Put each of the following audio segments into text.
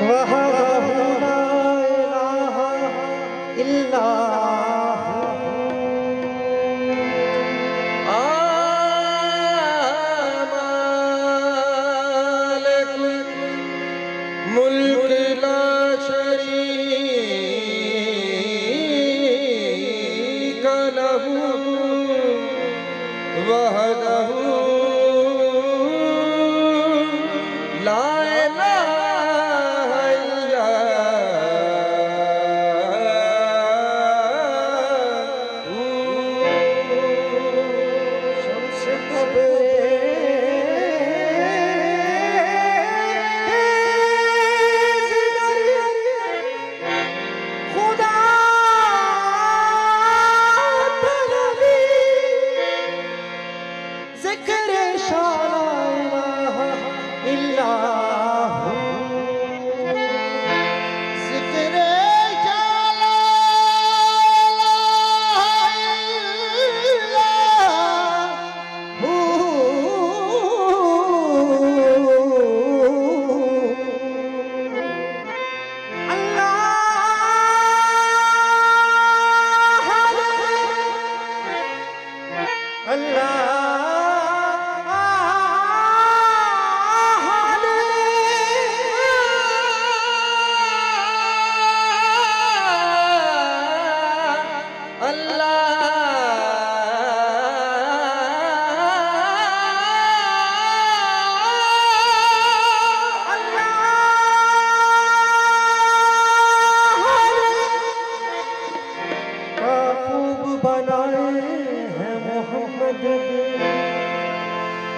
वहदहु ला इलाहा इल्ला मुल्क ला शरीक लहू वहदहु ला इलाहा इल्ला हू। शम्स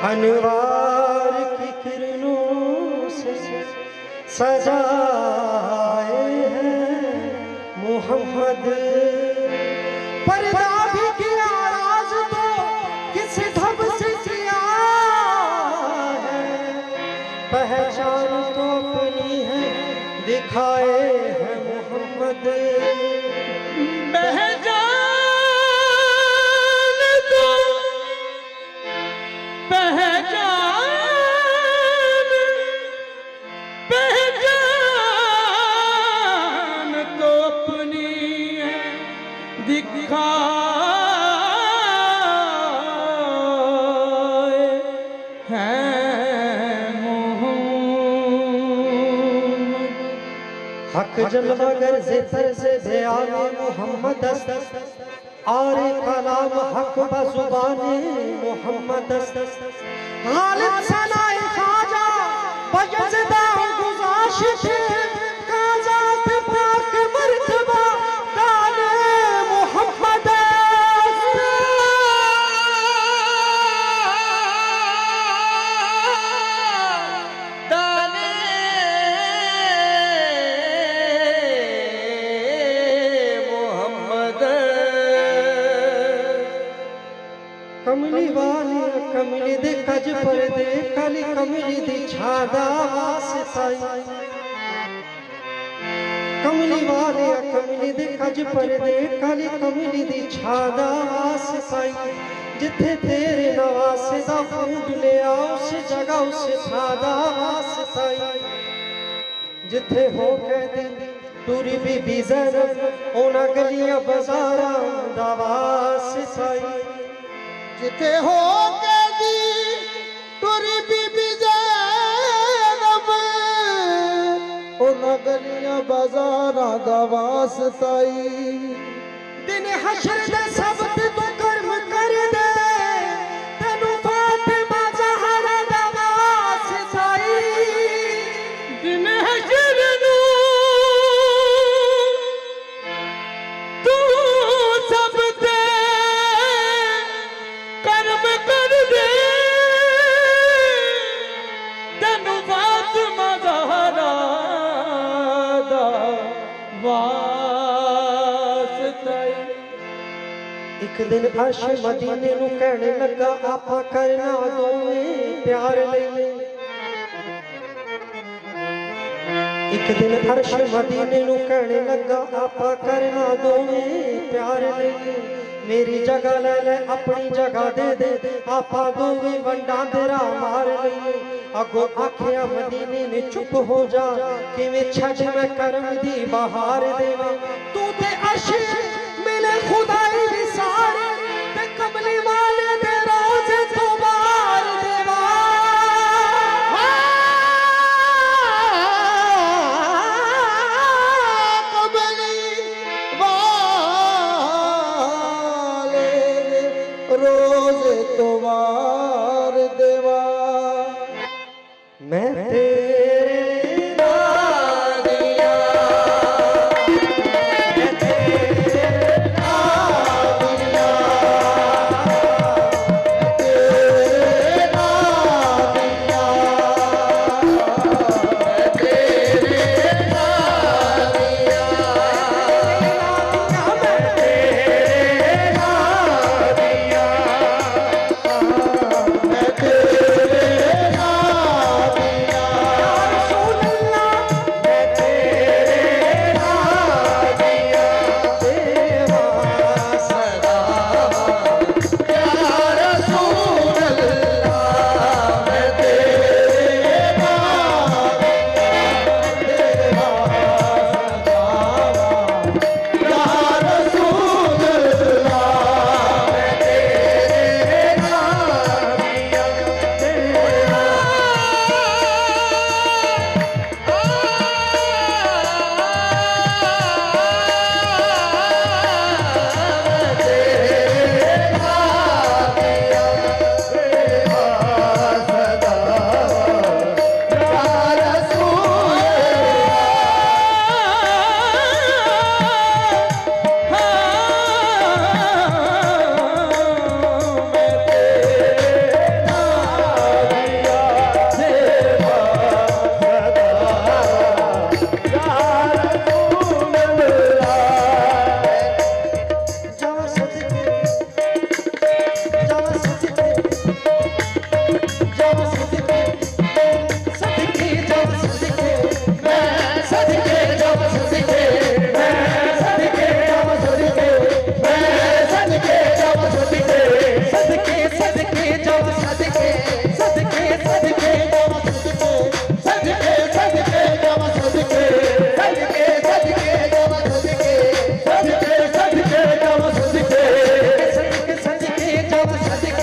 अनवार की किरणों से सजाए हैं मोहम्मद। पर्दा भी किया राज तो किस ढब से किया है, पहचान तो अपनी है दिखाए हैं मोहम्मद। पहचान तो अपनी दिखाए हैं मोहम्मद। हक जलवा गर्ज़े तरज़े बयाने मोहम्मद और कलाम हक बज़ुबाने मोहम्मद। गालिब सनाए खाजा बजदा गुज़ाशिश काज़ा पे पाक मर्तबा दाने मोहम्मद। दाने मोहम्मद। कमली वाली कमली दे कज पर दे काली कमली दी छादा वास्ताई। कमली वाली कमली दे कज पर दे काली कमली दी छादा वास्ताई। जिथे तेरे नवासे दा फूंड लिया उस जगह उस छादा वास्ताई। जिथे हो कहती टूरी बीबी ज़ैनब ओना गलियां बाज़ारां दा वास्ताई। जिथे हो कैदी टुरी बीबी ज़ैनब उन्हां गलियां बाज़ारां दा वास्ताई। दिन हशर दे सबत तू कर्म कर दे तेनू फातिमा ज़हरा दा वास्ताई। दिन हशर नू तू सब ते कर्म कर दे तेनू फातिमा ज़हरा दा वास्ताई। एक दिन अर्श मदीने नू कहने लगा आपा करना दोवें प्यार लई। एक दिन अर्श मदीने नू कहने लगा आपा करना दोवें प्यार लई। मेरी जगह ले ले अपनी जगह दे दे आपा दोवें वंडा तेरा मार लई। अगो आखिया मदीने ने चुप हो जा कि मैं छड़ में करम दी बहार देवा तू ते अर्श मिले खुदाई विसार ते कमली वाले दे रोज़े तो बार देवा रोज तुम्हार देवा मैं तेरे नादिया मैं तेरे नादिया तेरे नादिया मैं तेरे नादिया मैं तेरे नादिया मैं तेरे नादिया रसूल अल्लाह मैं तेरे नादिया देवा सदा या रसूल अल्लाह मैं तेरे नादिया देवा सदावा या रसूल अल्लाह मैं तेरे नादिया देवा जावा सदके जावा सदके जावा सदके सदके जावा सदके मैं सदके जावा सदके मैं सदके जावा सदके मैं सदके जावा सदके सदके सदके जावा सदके सदके सदके जावा सदके सदके सदके जावा सदके सदके सदके जावा सदके सदके सदके जावा सदके सदके सदके जावा सदके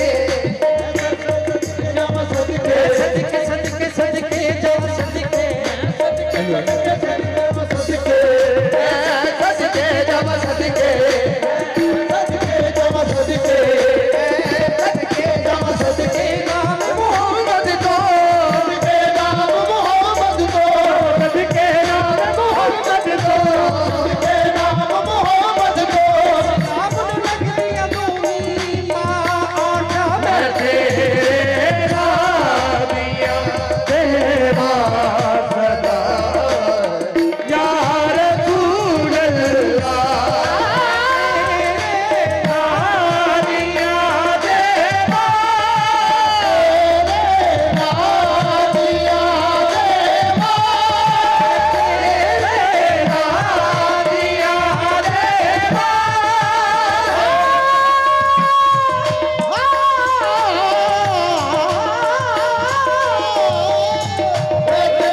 जावा सदके सदके सदके सदके जावा सदके जावा सदके सदके जावा सदके सदके जावा सदके सदके जावा सदके नाम मोहम्मद को सदके नाम मोहम्मद को सदके नाम मोहम्मद को सदके नाम मोहम्मद को साबुन लग दिया दूनी माँ आका मैं तेरा दिया तेरा सदा या रसूल अल्लाह नादिया देवा नादिया देवा नादिया देवा मैं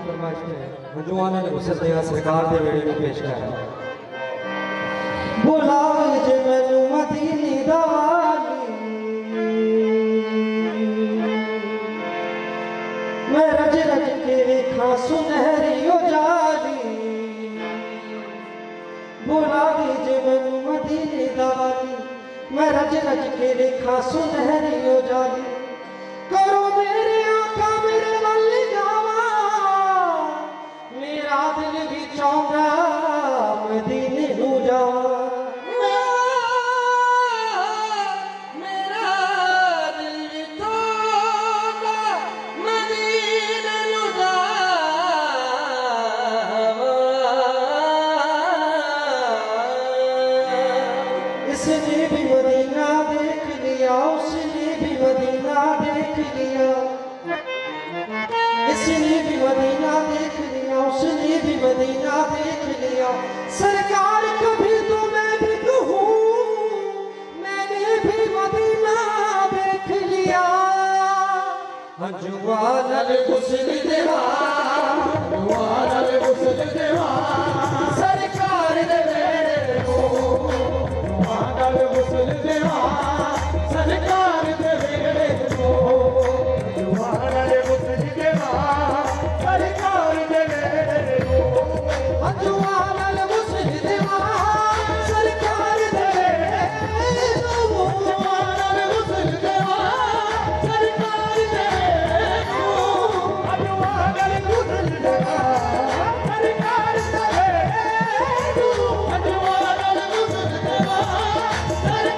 नौजवानों ने उसे दिया सरकार दे वेड़े में पेश किया बुलाओ जे मैनू मदीने दा मैं रज रज के वेखा सुनहरी उजाली बुलाओ जे मैनू मदीने दा मैं रज रज के वेखा सुनहरी उजाली करो मेरे आका मेरे वल जावा मेरा दिल भी चाहता मदीने नू जावा जिसने भी मदीना देख लिया उसने भी मदीना देख लिया, इसने भी मदीना देख लिया उसने भी मदीना देख लिया। सरकार कभी तो मैं भी कहूँ मैंने भी मदीना देख लिया। जुवानल गुस्ल देवा, जुवानल गुस्ल देवा, सरकार दे वेड़े को, जुवानल गुस्ल देवा, सरकार दे वेड़े को, जुवानल गुस्ल देवा, सरकार दे वेड़े को, जुवानल गुस्ल देवा, सरकार दे वेड़े को, जुवानल गुस्ल देवा, सरकार दे सरकार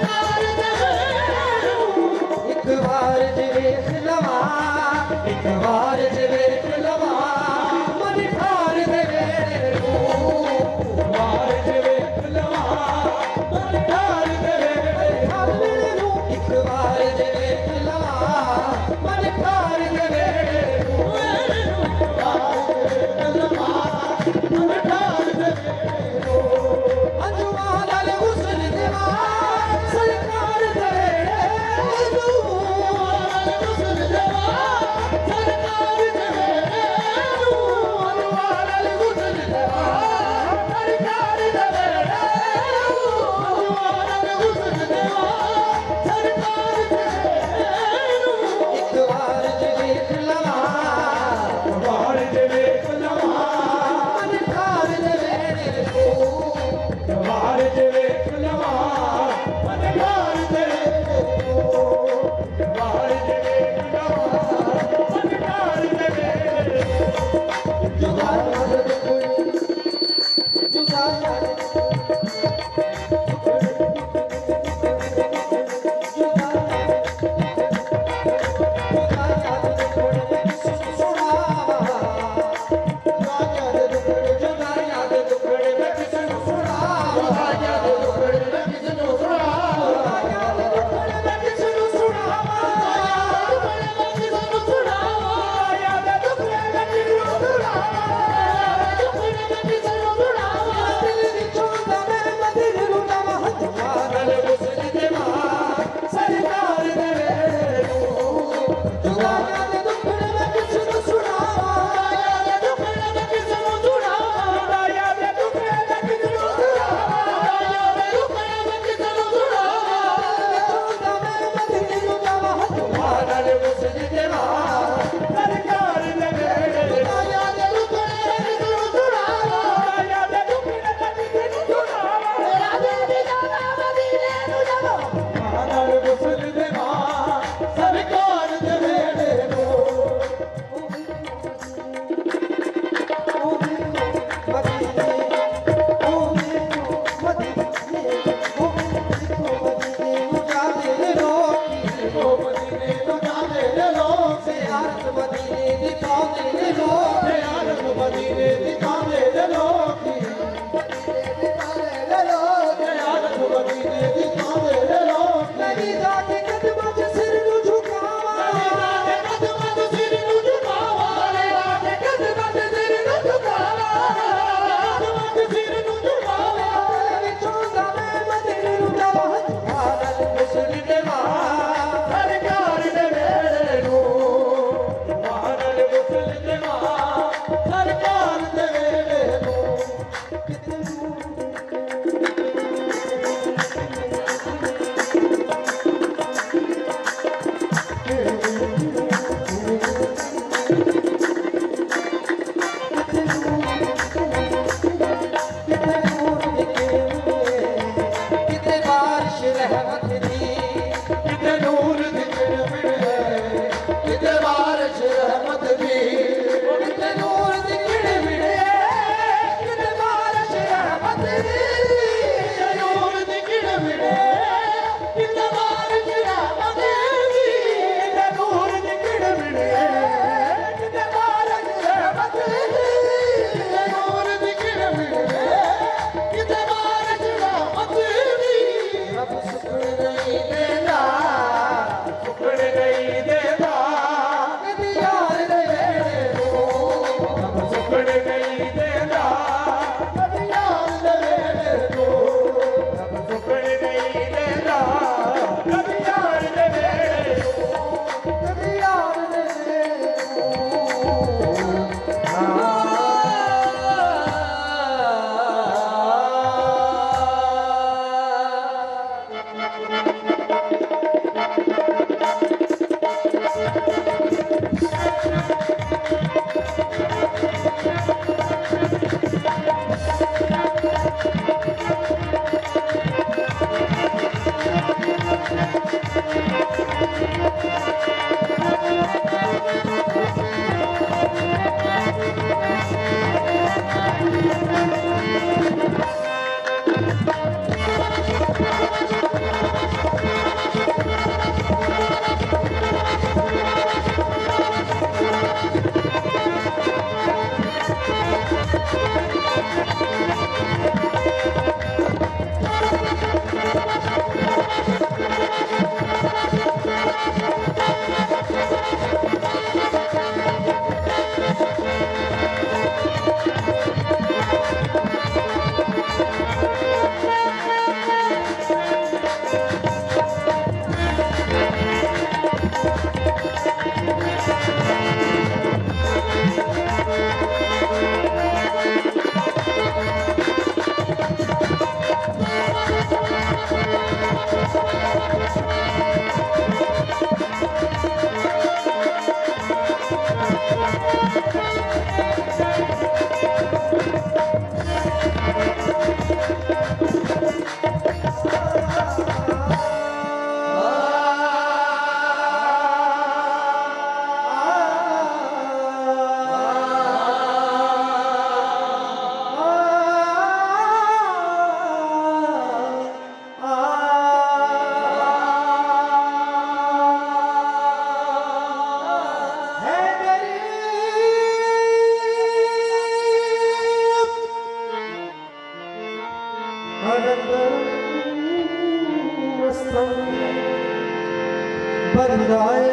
बंदाए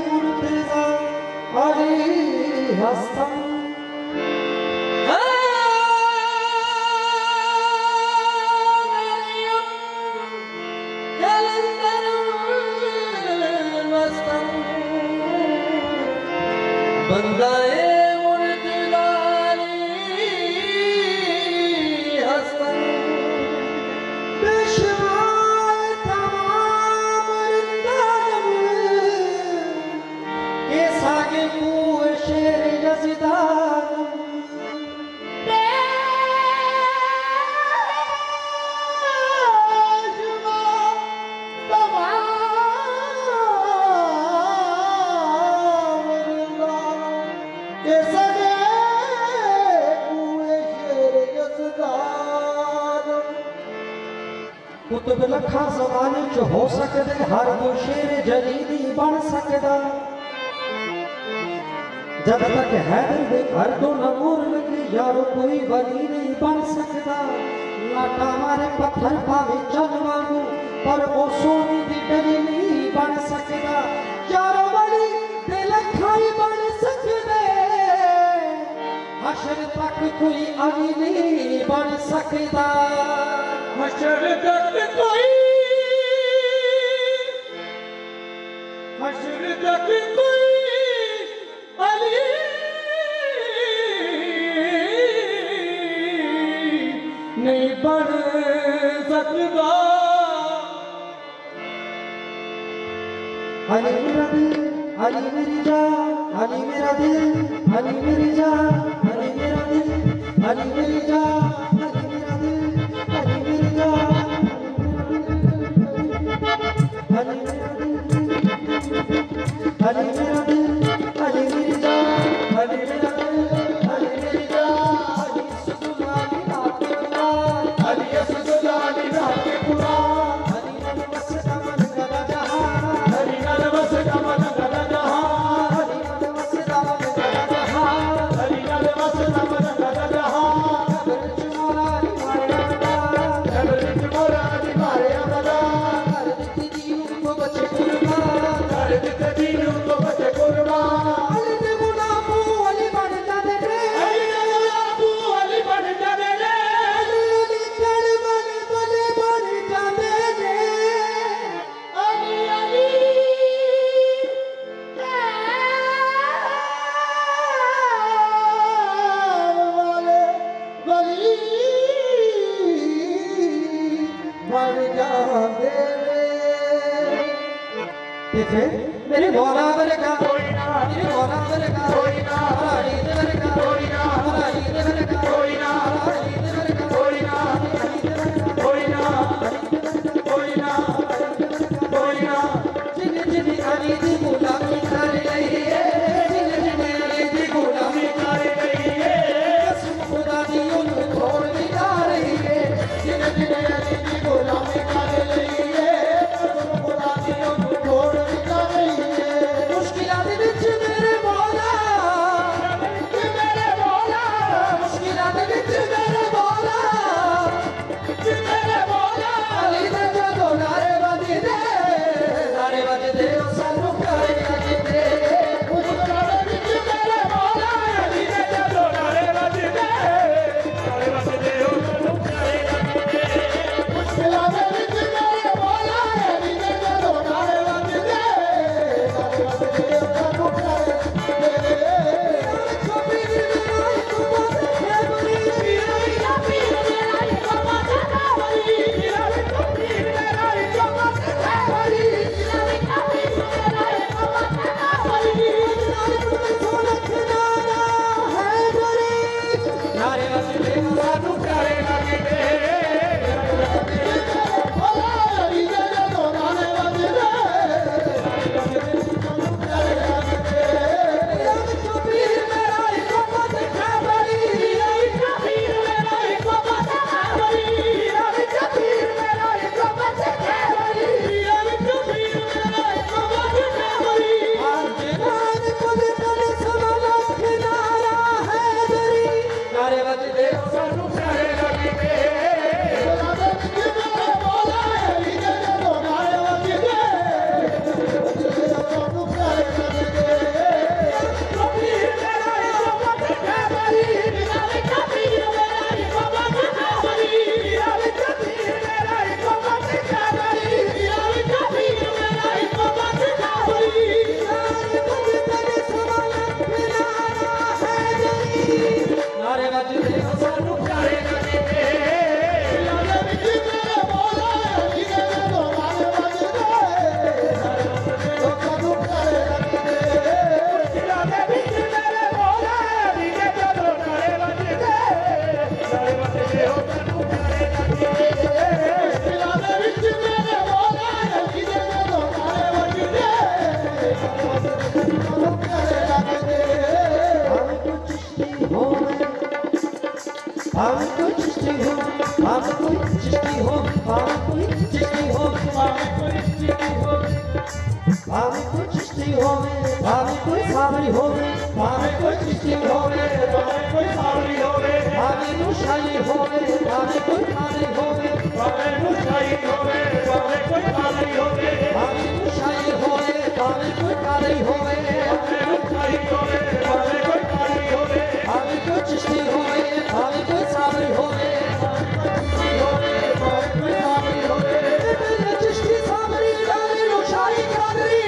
मुर्तजा अली हस्तम बंदाए कुतुब लखा ज़माने च हो सकदे हर कोई शेर जलीली बन सकदा जब तक हैदर दे घर तो नूर लगे यारो कोई वली नहीं बन सकदा लाटा मारे पत्थर पावे चल वांगू पर वो सोने दी डली नहीं बन सकदा यारो वली ते लखाई बन सकदे हशर तक कोई अली नहीं बन सकदा हशर तक कोई अली नहीं बन सकता अली मेरा दिल अली मेरी जान अली मेरा दिल अली मेरी जान अली मेरा दिल अली मेरी जान अली मेरा दिल अली मेरी जान अली मेरा दिल अली मेरा दिल अली मेरी जान अली मेरा दिल अली मेरी जान अली सुलानी रात के कुरान अली सुलानी रात के कुरान अली नल बस कमल गदा जहां अली नल बस कमल गदा जहां अली नल बस कमल गदा जहां अली नल बस कमल गदा जहां कब्र चुमारा मारे अबदा कब्र चुमारा मारे अबदा कर दी दीन को बचे कुर्बान कर दी दीन को बचे देवे ते फिर मेरे मौला वर्गा मेरे मौला वर्गा हमारा ईद वर्गा हमारा ईद वर्गा हमारा ईद वर्गा जिन जिन अली दी गुलामी कर रही है जिन जिन अली दी गुलामी कर रही है कसम खुदा दी उन्हें छोड़ भी जा रही है जिन जिन अली दी गुलामी कर रही है कसम खुदा दी उन्हें छोड़ भी जा रही है मुश्किलां दे विच मेरे मौला मुश्किलां दे विच मेरे मौला अली दे जदों नारे वजदे ओ सानू प्यारे लगदे मुश्किलां दे विच मेरे मौला अली दे जदों नारे वजदे ओ सानू प्यारे लगदे मुश्किलां दे विच मेरे मौला अली दे जदों नारे वजदे ਸਾਨੂੰ ਪਿਆਰੇ नारे वजदे सानू प्यारे लगदे ਮੌਲਾ ਅਲੀ ਦੇ ਜਦੋਂ ਨਾਰੇ ਵਜਦੇ ਸਾਨੂੰ ਪਿਆਰੇ ਲੱਗਦੇ पीर मेरा इको मत खबरी पीर मेरा इको मत खबरी पीर मेरा इको मत खबरी पीर मेरा इको मत खबरी आज नान खुद तन समाला किनारा है दरी नारे वजदे सानू प्यारे लगदे ਮੌਲਾ ਦੇ ਵਿੱਚ ਮੇਰੇ ਮੌਲਾ ਅਲੀ ਦੇ ਜਦੋਂ ਨਾਰੇ ਵਜਦੇ ਸਾਨੂੰ ਪਿਆਰੇ ਲੱਗਦੇ पीर मेरा इको मत खबरी पीर मेरा इको मत खबरी पीर मेरा इको मत खबरी पीर मेरा इको मत खबरी नारे वजदे सानू प्यारे लगदे ਮੌਲਾ ਦੇ ਵਿੱਚ ਮੇਰੇ ਮੌਲਾ ਅਲੀ ਦੇ ਜਦੋਂ ਨਾਰੇ ਵਜਦੇ ਸਾਨੂੰ ਪਿਆਰੇ ਲੱਗਦੇ दिलां दे विच मेरे मौला अली दे जदों नारे वजदे ओ सानू प्यारे लगदे ਮੁਸ਼ਕਿਲਾਂ ਦੇ ਵਿੱਚ ਮੇਰੇ ਮੌਲਾ ਅਲੀ ਦੇ ਜਦੋਂ ਨਾਰੇ ਵਜਦੇ ਸਾਨੂੰ ਪਿਆਰੇ ਲੱਗਦੇ हम कोई चिश्ती हो हम कोई चिश्ती हो हम कोई चिश्ती हो हम कोई चिश्ती हो हम कोई चिश्ती हो हम कोई सावरी हो हम कोई चिश्ती हो हम कोई सावरी हो हम नुशाई हो हम कोई खादरी हो हम नुशाई हो हम कोई खादरी हो हम नुशाई हो हम कोई खादरी हो हम नुशाई हो हम कोई खादरी हो हम कोई चिश्ती हो हम कोई सावरी हो चिश्ती सावरी डाले नुशाई खादरी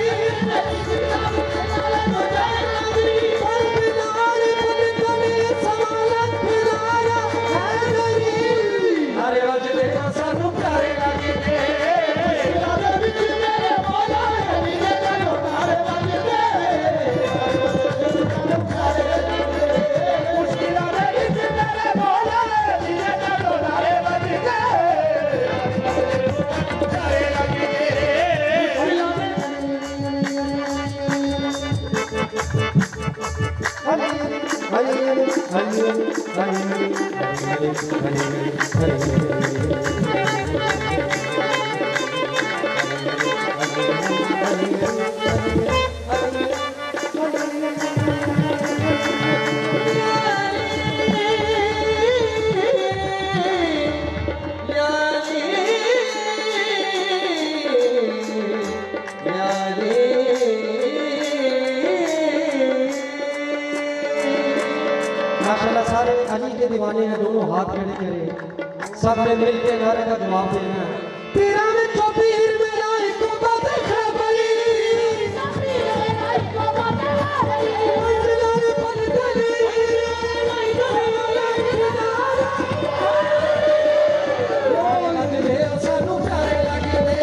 नारे वजदे सानू प्यारे लगदे ਮੁਸ਼ਕਿਲਾਂ ਦੇ ਵਿੱਚ ਮੇਰੇ ਮੌਲਾ ਅਲੀ ਦੇ ਜਦੋਂ ਨਾਰੇ ਵਜਦੇ ਸਾਨੂੰ ਪਿਆਰੇ ਲੱਗਦੇ मुश्किलां दे विच मेरे मौला अली दे जदों नारे वजदे प्यारे लगदे माशाल्लाह सारे अली के दीवाने हैं दोनों हाथ खड़े करें सबने मिलके नारे का जवाब देना है पीरा में तो पीर मेरा इको बात खबरी पीर मेरा इको बात खबरी मंजलाने पल गली सानू प्यारे लगदे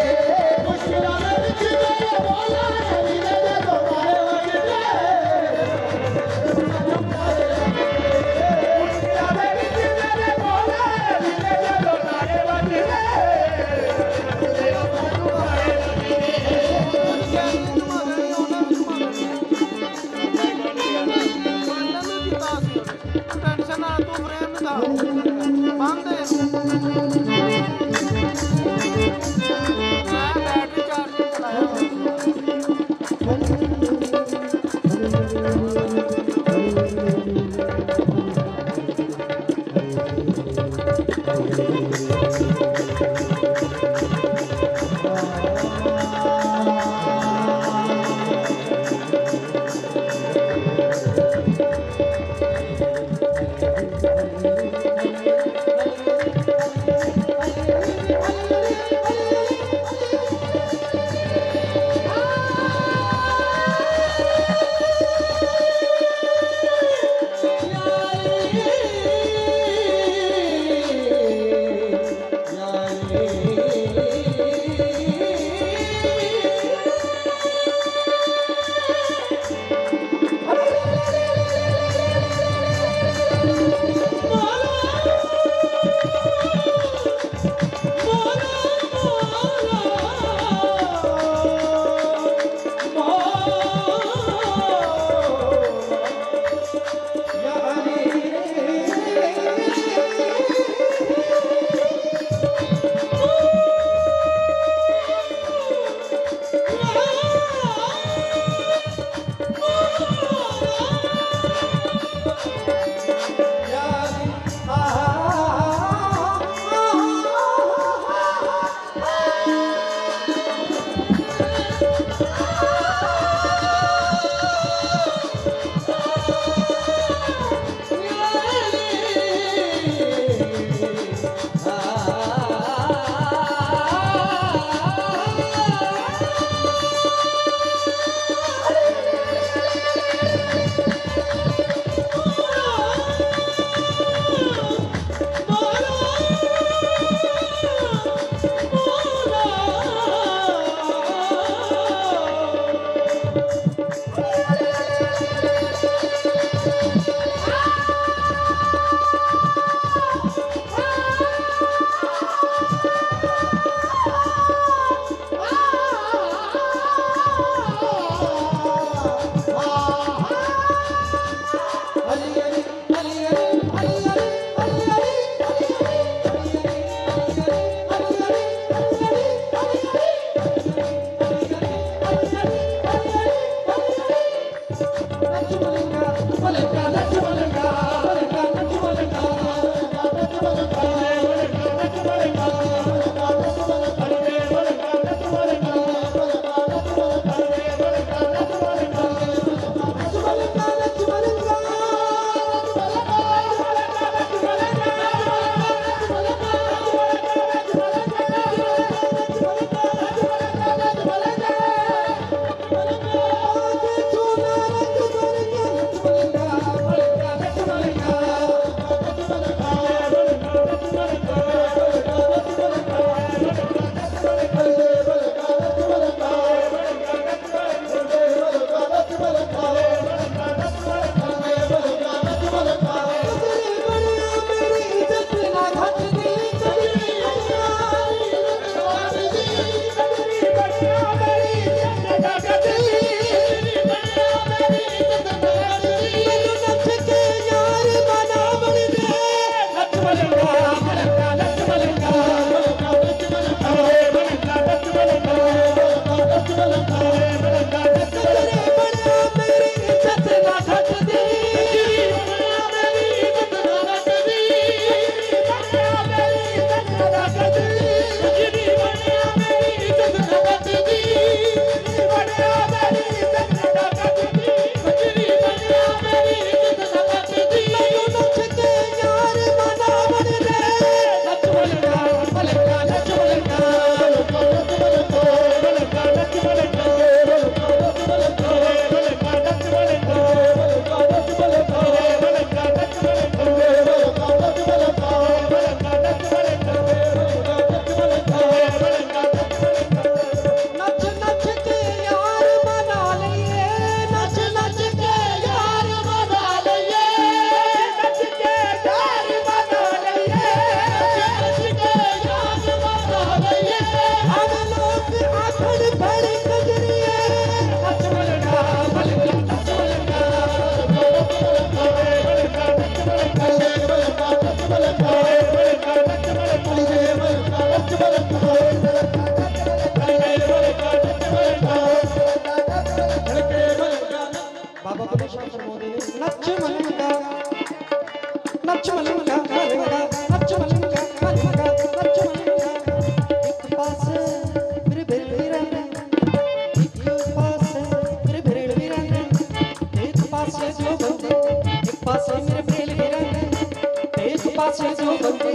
पासे जो बंदे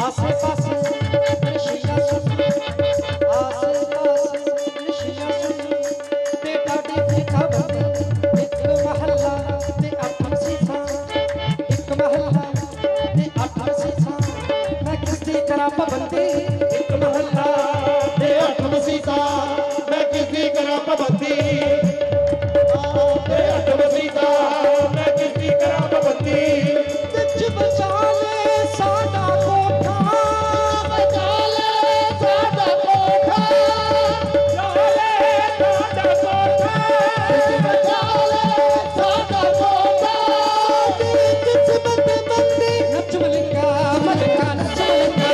आसे पासे ऋषियां सुन आसे पासे ऋषियां सुन बेटा देखा बंदे एक महल्ला ते अठ सीसा एक महल्ला ते अठ सीसा मैं किसदी करा पाबंदी एक महल्ला ते अठ मसीता मैं किसदी करा पाबंदी ते अठ मसीता मैं किसदी करा पाबंदी विच बचा ले साडा कोठा बचा ले साडा कोठा चाले साडा कोठा बचा ले साडा कोठा किस्मत बंदी नच मलिका मलिका नच मलिका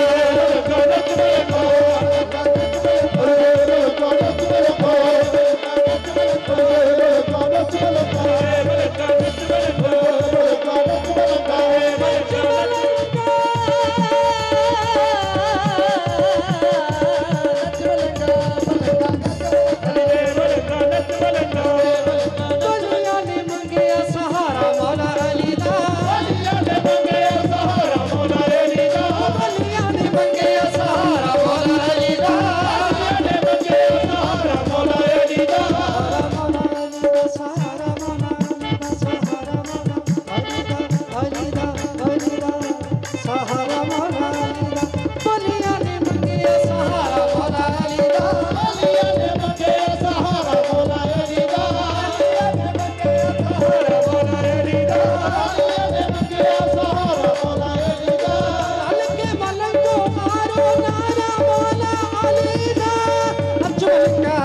दुनिया ने मंगया सहारा मौला अली दा दुनिया ने मंगया सहारा मौला अली दा सहारा मौला अली दा सहारा मौला अली दा दुनिया ने मंगया सहारा मौला अली दा अलके मलंगो मारो नारा मौला अली दा नच मलिका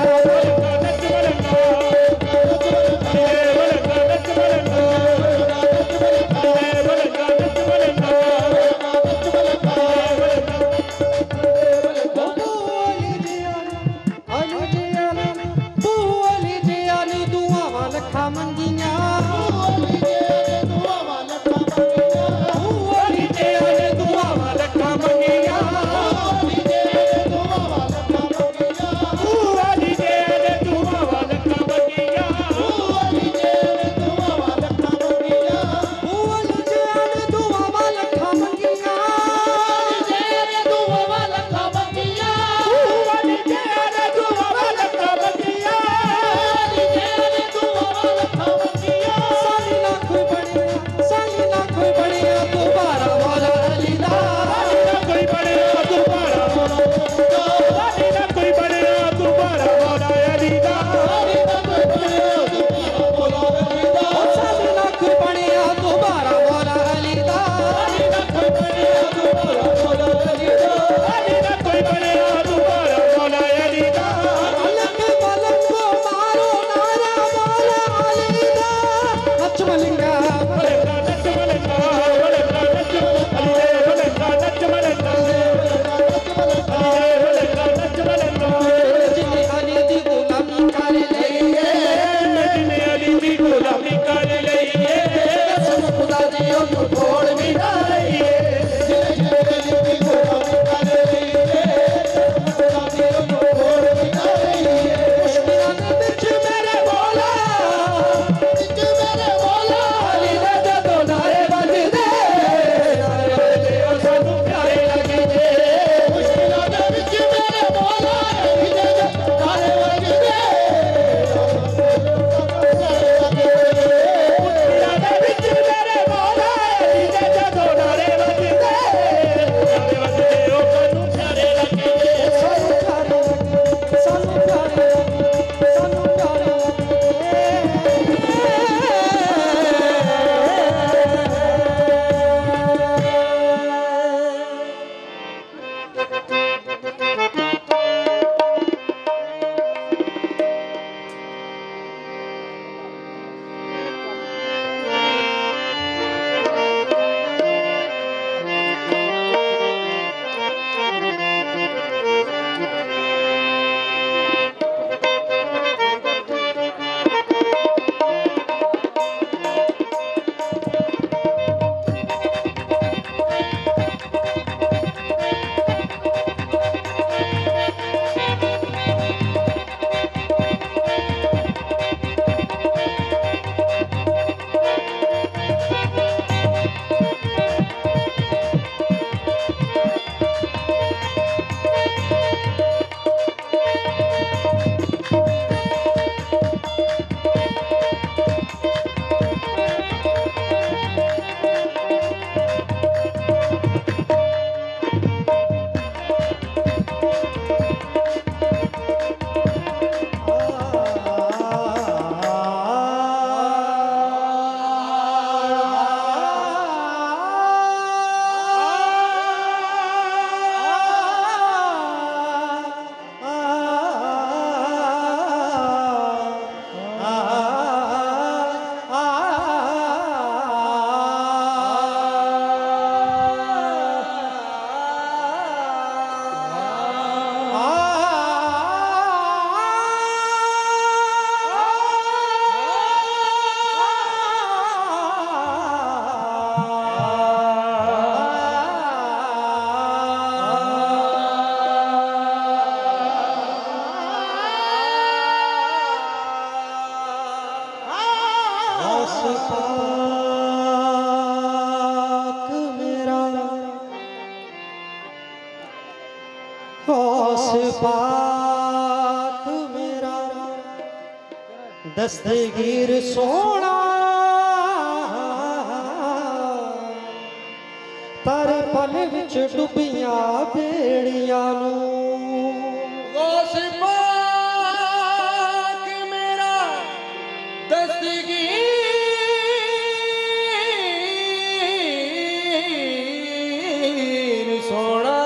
पाक मेरा गौस पाक मेरा दस्तगीर सोना तारे पल विच डुबियां बेड़ियां नूं गौस पाक मेरा दस्तगीर सोना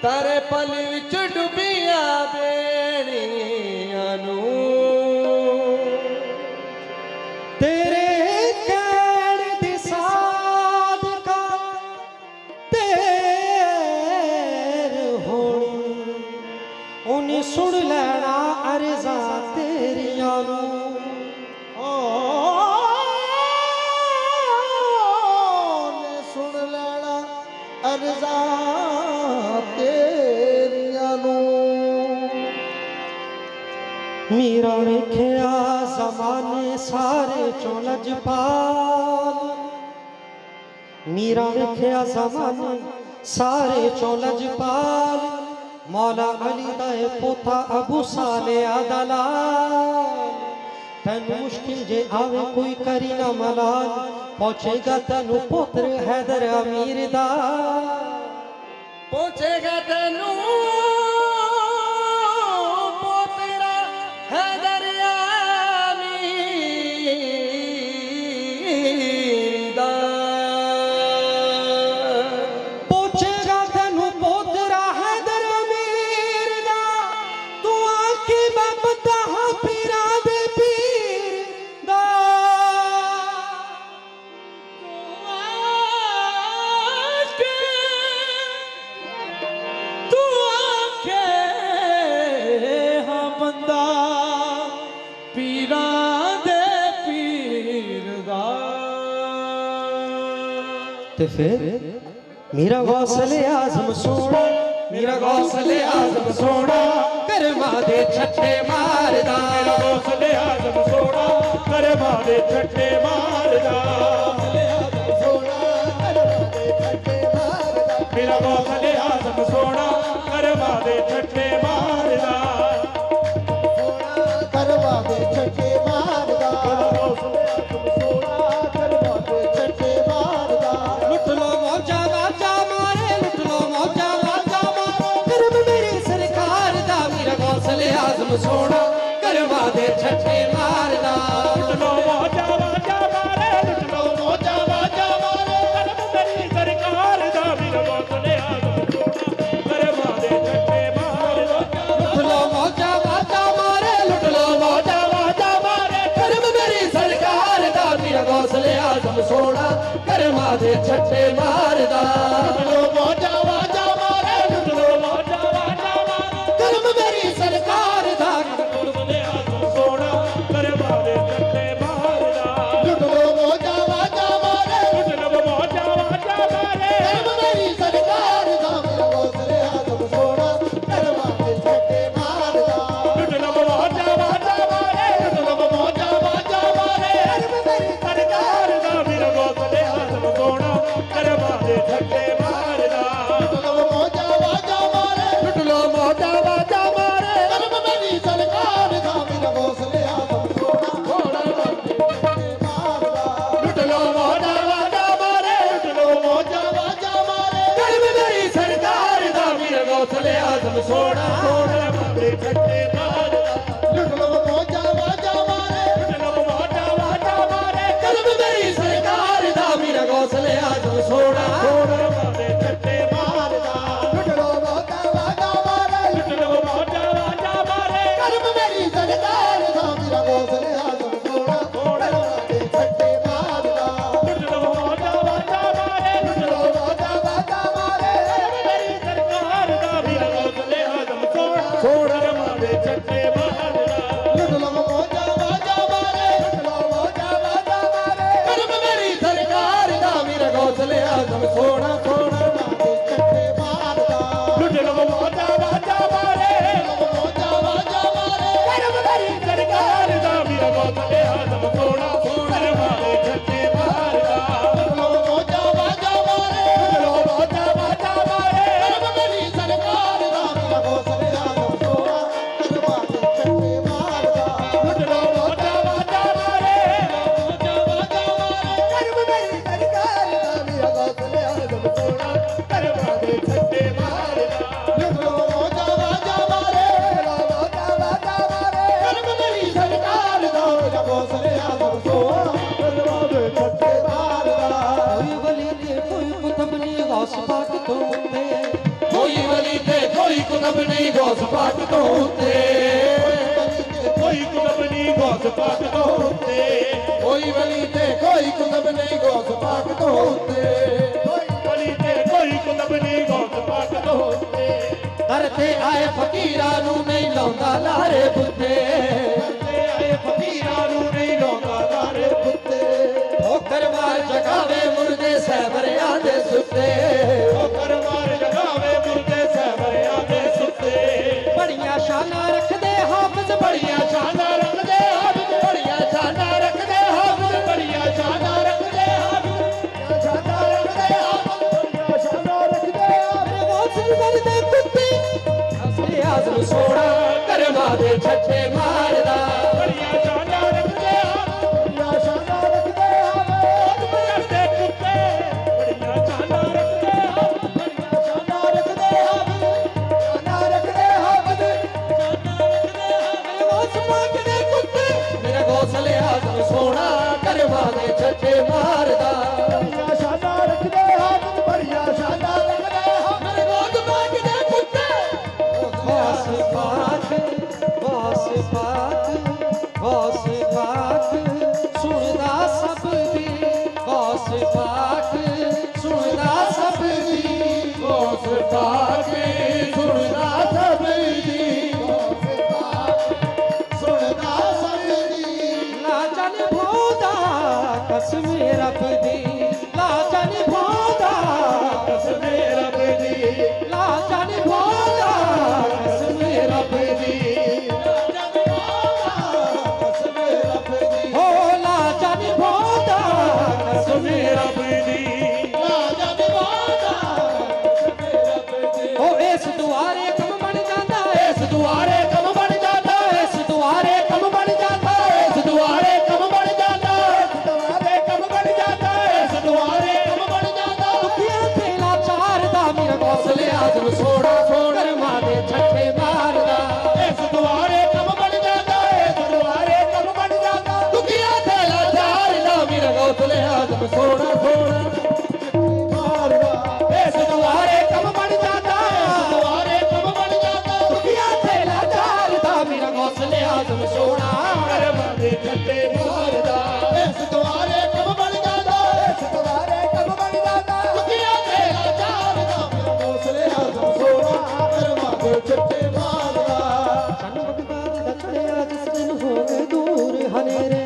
तारे पल विच डुबियां बेड़ियां नूं तेरे कहण दी सादका तेर होनी उन्हें सुन लेना अर्ज़ा तेरियां नूं ने सुन लेना अर्ज़ा तेरियां नूं मीरा वेख्या ज़माने सारे चों लजपाल मीरा वेख्या ज़माने सारे चों लजपाल मौला अली दा ए पोता अबू साले दलाल तेन मुश्किल जे आवे कोई करी ना मलाल पहुंचेगा तेनू पुत्र हैदर अमीर दा पहुंचेगा तेनू पोतरा हैदर अमीर दा पहुंचेगा तेनू पोतरा हैदर अमीर दा तू आखी मैं बता हाँ पीरा दे पीर दा तू आखे हाँ बंदा पीरा दे पीर दा ते फिर मेरा गौसले आजम सोना मेरा गौसले आजम सोना करमा दे छठे मारदा मेरा गौसले आजम सोना करवा दे छठे मारदा मेरा गौसले आजम सोना करवा दे छठे मारदा करवा दे छठे मारदा गौसले आजम सोना करवा दे छठे मारदा लुट लो मौजा वाजा मारे लुट लो मौजा वाजा मारे करम मेरी सरकार दा मेरा गौसले आजम सोना करमा दे छठे मारदा लुट लो मौजा वाजा मारे लुट लो मौजा वाजा मारे करम मेरी सरकार दा मेरा गौसले आजम सोना करवा दे छठे मारदा लुट लो मौजा वाजा मारे लुट लो मौजा वाजा मारे करम मेरी सरकार दा मेरा गौसले आजम सोना करमा दे छठे मारदा लुट लो मौजा वाजा मारे लुट लो मौजा वाजा मारे करम मेरी सरकार दा गौसले आजम सोना करवा दे छठे मारदा लुट लो मौजा वाजा मारे लुट लो मौजा वाजा मारे करम मेरी सरकार दा मेरा गौसले आजम सोना करमा दे छठे मारदा लुट लो मौजा वाजा मारे लुट लो मौजा वाजा मारे करम मेरी सरकार दा मेरा गौसले आजम सोना करवा दे छठे मारदा लुट लो मौजा वाजा मारे लुट लो मौजा वाजा मारे करम मेरी सरकार दा मेरा गौसले आजम सोना करमा दे छठे मारदा लुट लो मौजा वाजा मारे लुट लो मौजा वाजा मारे करम मेरी सरकार दा मेरा गौसले आजम सोना करवा दे छठे मारदा लुट लो मौजा वाजा मारे लुट लो मौजा वाजा मारे करम मेरी सरकार दा मेरा गौसले आजम सोना करवा दे छठे मारदा लुट लो मौजा वाजा मारे लुट लो मौजा वाजा मारे करम मेरी सरकार दा मेरा गौसले आजम सोना करमा दे छठे मारदा लुट लो मौजा वाजा मारे लुट लो मौजा वाजा मारे मेरी सरकार दा मेरा गौसले आजम सोना करवा दे छठे मारदा लुट लो मौजा वाजा मारे लुट लो मौजा वाजा मारे करम मेरी सरकार दा मेरा गौसले आजम सोना करमा दे छठे मारदा लुट लो मौजा वाजा मारे मौजा वाजा मारे करम मेरी सरकार दा मेरा गौसले आजम सोना ਕੁਤਬ ਨਹੀਂ ਗੌਸ ਪਾਕ ਤੋਂ ਉੱਤੇ ਕੋਈ ਕੁਤਬ ਨਹੀਂ ਗੌਸ ਪਾਕ ਤੋਂ ਉੱਤੇ ਕੋਈ ਵਲੀ ਤੇ ਕੋਈ ਕੁਤਬ ਨਹੀਂ ਗੌਸ ਪਾਕ ਤੋਂ ਉੱਤੇ ਵਲੀ ਤੇ ਕੋਈ ਕੁਤਬ ਨਹੀਂ ਗੌਸ ਪਾਕ ਤੋਂ ਉੱਤੇ ਦਰ ਤੇ ਆਏ ਫਕੀਰਾਂ ਨੂੰ ਨਹੀਂ ਲਾਉਂਦਾ ਲਾਰੇ ਬੁੱਤੇ ਤੇ ਆਏ ਫਕੀਰਾਂ ਨੂੰ ਨਹੀਂ ਲਾਉਂਦਾ ਲਾਰੇ ਬੁੱਤੇ ਠੋਕਰ ਮਾਰ ਜਗਾਵੇ ਮੁਰਦੇ ਸਹਿਬਰਿਆਂ ਦੇ ਸੁੱਤੇ ਠੋਕਰ ਮਾਰ ਜਗਾਵੇ ਮੁਰਦੇ ਸਹਿਬਰਿਆਂ ਦੇ ਸੁੱਤੇ ਬੜੀਆਂ ਸ਼ਾਨਾਂ ਰੱਖਦੇ ਹਾਫਿਜ਼ ਬੜੀਆਂ ਸ਼ਾਨਾਂ ਰੱਖਦੇ ਹਾਫਿਜ਼ ਬੜੀਆਂ ਸ਼ਾਨਾਂ ਰੱਖਦੇ ਹਾਫਿਜ਼ ਬੜੀਆਂ ਸ਼ਾਨਾਂ ਰੱਖਦੇ ਹਾਫਿਜ਼ ਸ਼ਾਨਾਂ ਰੱਖਦੇ ਹਾਫਿਜ਼ ਬੜੀਆਂ ਸ਼ਾਨਾਂ ਰੱਖਦੇ ਹਾਫਿਜ਼ ਗੌਸ ਵਰਦੇ ਕੁੱਤੇ ਅਸਲੀ ਆਜ਼ਮ ਸੋਹਣਾ ਕਰਮਾ ਦੇ ਛੱਛੇ ਮਾਰਦਾ ਬੜੀਆਂ ਸ਼ਾਨਾਂ ਰੱਖਦੇ ਹਾਫਿਜ਼ ਬੜੀਆਂ ਸ਼ਾਨਾਂ ਰੱਖਦੇ ਹਾਫਿਜ਼ ਕਰਦੇ ਕੁੱਤੇ ਬੜੀਆਂ ਸ਼ਾਨਾਂ ਰੱਖਦੇ ਹਾਫਿਜ਼ ਬੜੀਆਂ ਸ਼ਾਨਾਂ ਰੱਖਦੇ ਹਾਫਿਜ਼ ਸ਼ਾਨਾਂ ਰੱਖਦੇ ਹਾਫਿਜ਼ ਗੌਸ ਪਾਕ ਦੇ ਕੁੱਤੇ ਮੇਰਾ ਗੌਸਲੇ ਆਜ਼ਮ ਸੋਹਣਾ ਕਰਮਾ ਦੇ ਛੱਛੇ ਮਾਰਦਾ ਬੜੀਆਂ ਸ਼ਾਨਾਂ ਰੱਖਦੇ ਹਾਫਿਜ਼ ਬੜੀਆਂ ਸ਼ਾਨਾਂ ਰੱਖਦੇ ਹਾਫਿਜ਼ ਮੇਰੇ ਗੌਸ ਪਾਕ ਦੇ ਕੁੱਤੇ ਗੌਸ ਪਾਕ ਗੌਸ ਪਾਕ ਗੌਸ ਪਾਕ ਸੁਣਦਾ ਸਭ ਦੀ ਗੌਸ ਪਾਕ ਸੁਣਦਾ ਸਭ ਦੀ ਗੌਸ ਪਾਕ ਸੁਣਦਾ ਸਭ ਦੀ ਸੁਣਦਾ ਸਭ ਦੀ ਲਾ ਜਨ ਭੋਦਾ ਕਸਮ ਰੱਬ ਦੀ ਲਾ ਜਨ ਭੋਦਾ ਕਸਮੇ ਰੱਬ ਦੀ ਲਾ ਜਨ ਭੋਦਾ ਕਸਮ ਰੱਬ ਦੀ ਕਸਮੇ ਰੱਬ ਦੀ ਹੋ ਲਾ ਜਨ ਭੋਦਾ ਕਸਮ ਕਸਮੇ ਰੱਬ ਦੀ ਰਾਜਾ ਨਿਵਾਦਾ ਕਸਮੇ ਰੱਬ ਦੀ ਹੋ ਇਸ ਦੁਆਰੇ ਕੰਮ ਬਣ ਜਾਂਦਾ ਇਸ ਦੁਆਰੇ ਕੰਮ ਬਣ ਜਾਂਦਾ ਇਸ ਦੁਆਰੇ ਕੰਮ ਬਣ ਜਾਂਦਾ ਇਸ ਦੁਆਰੇ ਕੰਮ ਬਣ ਜਾਂਦਾ ਦੁਆਰੇ ਕੰਮ ਬਣ ਜਾਂਦਾ ਇਸ ਦੁਆਰੇ ਕੰਮ ਬਣ ਜਾਂਦਾ ਦੁਖੀਆਂ ਤੇ ਲਾਚਾਰ ਦਾ ਮੇਰਾ ਗੌਸਲੇ ਆਜ਼ਮ ਸੋਹਣਾ ਸੋਹਣਾ ਕਰਮਾ ਦੇ ਛੱਛੇ ਮਾਰਦਾ ਇਸ ਦੁਆਰੇ ਕੰਮ ਬਣ ਜਾਂਦਾ ਇਸ ਦੁਆਰੇ ਕੰਮ ਬਣ ਜਾਂਦਾ ਦੁਖੀਆਂ ਤੇ ਲਾਚਾਰ ਦਾ ਮੇਰਾ ਗੌਸਲੇ ਆਜ਼ਮ ਸੋਹਣਾ ਸੋਹਣਾ ਮਾਰਦਾ ਇਸ ਦੁਆਰੇ ਕੰਮ ਬਣ ਜਾਂਦਾ ਇਸ ਦੁਆਰੇ ਕੰਮ ਬਣ ਜਾਂਦਾ ਦੁਖੀਆਂ ਤੇ ਲਾਚਾਰ ਦਾ ਮੇਰਾ ਗੌਸਲੇ ਆਜ਼ਮ ਸੋਹਣਾ ਕਰਮਾਂ ਦੇ ਛੱਟੇ ਮਾਰਦਾ ਇਸ ਦੁਆਰੇ ਕੰਮ ਬਣ ਜਾਂਦਾ ਇਸ ਦੁਆਰੇ ਕੰਮ ਬਣ ਜਾਂਦਾ ਦੁਖੀਆਂ ਤੇ ਲਾਚਾਰ ਦਾ ਮੇਰਾ ਹੌਸਲੇ ਆਜ਼ਮ ਸੋਹਣਾ ਕਰਮਾਂ ਦੇ ਛੱਟੇ ਮਾਰਦਾ ਚੰਨ ਬਗਦਾਦ ਦਾ ਚੜਿਆ ਜਿਸ ਦਿਨ ਹੋ ਗਏ ਦੂਰ ਹਨੇਰੇ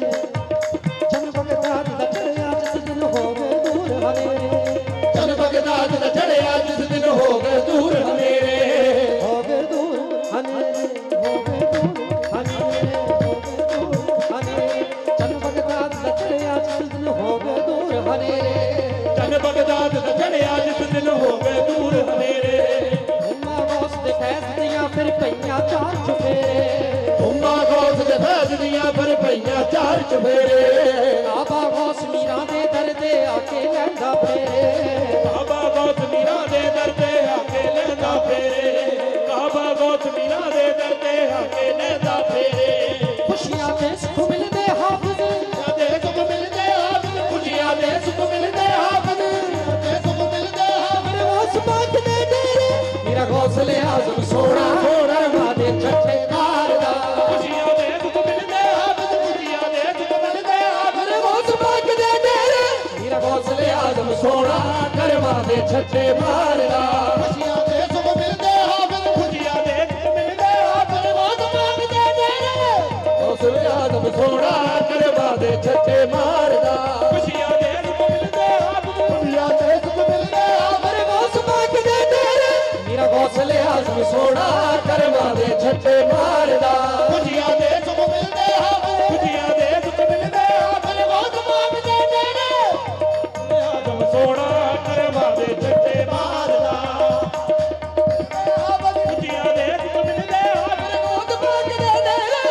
ਚੰਨ ਬਗਦਾਦ ਦਾ ਚੜਿਆ ਜਿਸ ਦਿਨ ਹੋ ਗਏ ਦੂਰ ਹਨੇਰੇ ਚਲ ਬਗਦਾਦ ਦਾ ਚੜਿਆ ਜਿਸ ਦਿਨ ਹੋ ਗਏ ਦੂਰ ਹਨੇਰੇ ਹੋ ਗਏ ਦੂਰ ਹਨੇਰੇ ਹੋ ਗਏ ਦੂਰ ਹਨੇਰੇ ਹੋ ਗਏ ਦੂਰ ਹਨੇਰੇ ਚੰਨ ਬਗਦਾਦ ਦਾ ਚੜਿਆ ਜਿਸ ਦਿਨ ਹੋ ਗਏ ਦੂਰ ਹਨੇਰੇ ਚੰਨ ਬਗਦਾਦ ਦਾ ਚੜਿਆ ਜਿਸ ਦਿਨ ਹੋ ਗਏ ਦੂਰ ਹਨੇਰੇ ਹੁਮਾ ਗੌਸ ਦੇ ਫੈਜ਼ ਦੀਆਂ ਫਿਰ ਪਈਆਂ ਚਾਰ ਚੁਫੇਰੇ ਹੁਮਾ ਗੌਸ ਦੇ ਫੈਜ਼ ਦੀਆਂ ਫਿਰ ਪਈਆਂ ਚਾਰ ਚਫੇਰੇ ਕਾਬਾ ਗੌਸ ਮੀਰਾਂ ਦੇ ਦਰ ਤੇ ਆ ਕੇ ਲੈਂਦਾ ਫੇਰੇ ਕਾਬਾ ਗੌਸ ਮੀਰਾਂ ਦੇ ਦਰ ਤੇ ਆ ਕੇ ਲੈਂਦਾ ਫੇਰੇ ਕਾਬਾ ਗੌਸ ਮੀਰਾਂ ਦੇ ਦਰ ਤੇ ਆ ਕੇ ਲੈਂਦਾ ਫੇਰੇ ਖੁਸ਼ੀਆਂ ਤੇ ਸੁੱਖ ਮਿਲਦੇ ਹਾਫਿਜ਼ ਦੇ ਸੁਖ ਮਿਲਦੇ ਹਾਫਿਜ਼ ਖੁਸ਼ੀਆਂ ਦੇ ਸੁਖ ਮਿਲਦੇ ਹਾਫਿਜ਼ ਦੇ ਸੁਖ ਮਿਲਦੇ ਹਾਫਿਜ਼ ਮੇਰੇ ਗੌਸ ਪਾਕ ਦੇ ਡੇਰੇ ਮੇਰਾ ਗੌਸਲੇ ਆਜ਼ਮ ਸੋਹਣਾ ਸੋਹਣਾ ਕਰਮਾ ਦੇ ਛੱਛੇ ਮਾਰਦਾ ਖੁਸ਼ੀਆਂ ਦੇ ਸੁਖ ਮਿਲਦੇ ਹਾਫਿਜ਼ ਖੁਸ਼ੀਆਂ ਦੇ ਸੁਖ ਮਿਲਦੇ ਹਾਫਿਜ਼ ਮੇਰੇ ਗੌਸ ਪਾਕ ਦੇ ਡੇਰੇ ਮੇਰਾ ਗੌਸਲੇ ਆਜ਼ਮ ਸੋਹਣਾ ਕਰਮਾ ਦੇ ਛੱਛੇ ਮਾਰਦਾ ਖੁਸ਼ੀਆਂ ਦੇ ਸੁਖ ਮਿਲਦੇ ਹਾਫਿਜ਼ ਖੁਸ਼ੀਆਂ ਦੇ ਸੁਖ ਮਿਲਦੇ ਹਾਫਿਜ਼ ਬਹੁਤ ਮੰਗਦੇ ਡੇਰੇ ਗੌਸਲੇ ਆਜ਼ਮ ਸੋਹਣਾ ਕਰਮਾ ਦੇ ਛੱਛੇ ਮਾਰਦਾ ਖੁਸ਼ੀਆਂ ਦੇ ਸੁਖ ਮਿਲਦੇ ਹਾਫਿਜ਼ ਖੁਸ਼ੀਆਂ ਦੇ ਸੁਖ ਮਿਲਦੇ ਹਾਫਿਜ਼ ਮੇਰੇ ਗੌਸ ਪਾਕ ਦੇ ਡੇਰੇ ਮੇਰਾ ਗੌਸਲੇ ਆਜ਼ਮ ਸੋਹਣਾ ਕਰਮਾ ਦੇ ਛੱਛੇ ਮਾਰਦਾ ਖੁਸ਼ੀਆਂ ਦੇ ਸੁਖ ਮਿਲਦੇ ਹਾਫਿਜ਼ ਖੁਸ਼ੀਆਂ ਦੇ ਸੁਖ ਮਿਲਦੇ ਹਾਫਿਜ਼ ਬਹੁਤ ਮੰਗਦੇ ਡੇਰੇ ਆਦਮ ਸੋਹਣਾ ਕਰਮਾਂ ਦੇ ਛੱਟੇ ਮਾਰਦਾ ਖੁਸ਼ੀਆਂ ਦੇ ਸੁਖ ਮਿਲਦੇ ਹਾਫਿਜ਼ ਬਹੁਤ ਮੰਗਦੇ ਡੇਰੇ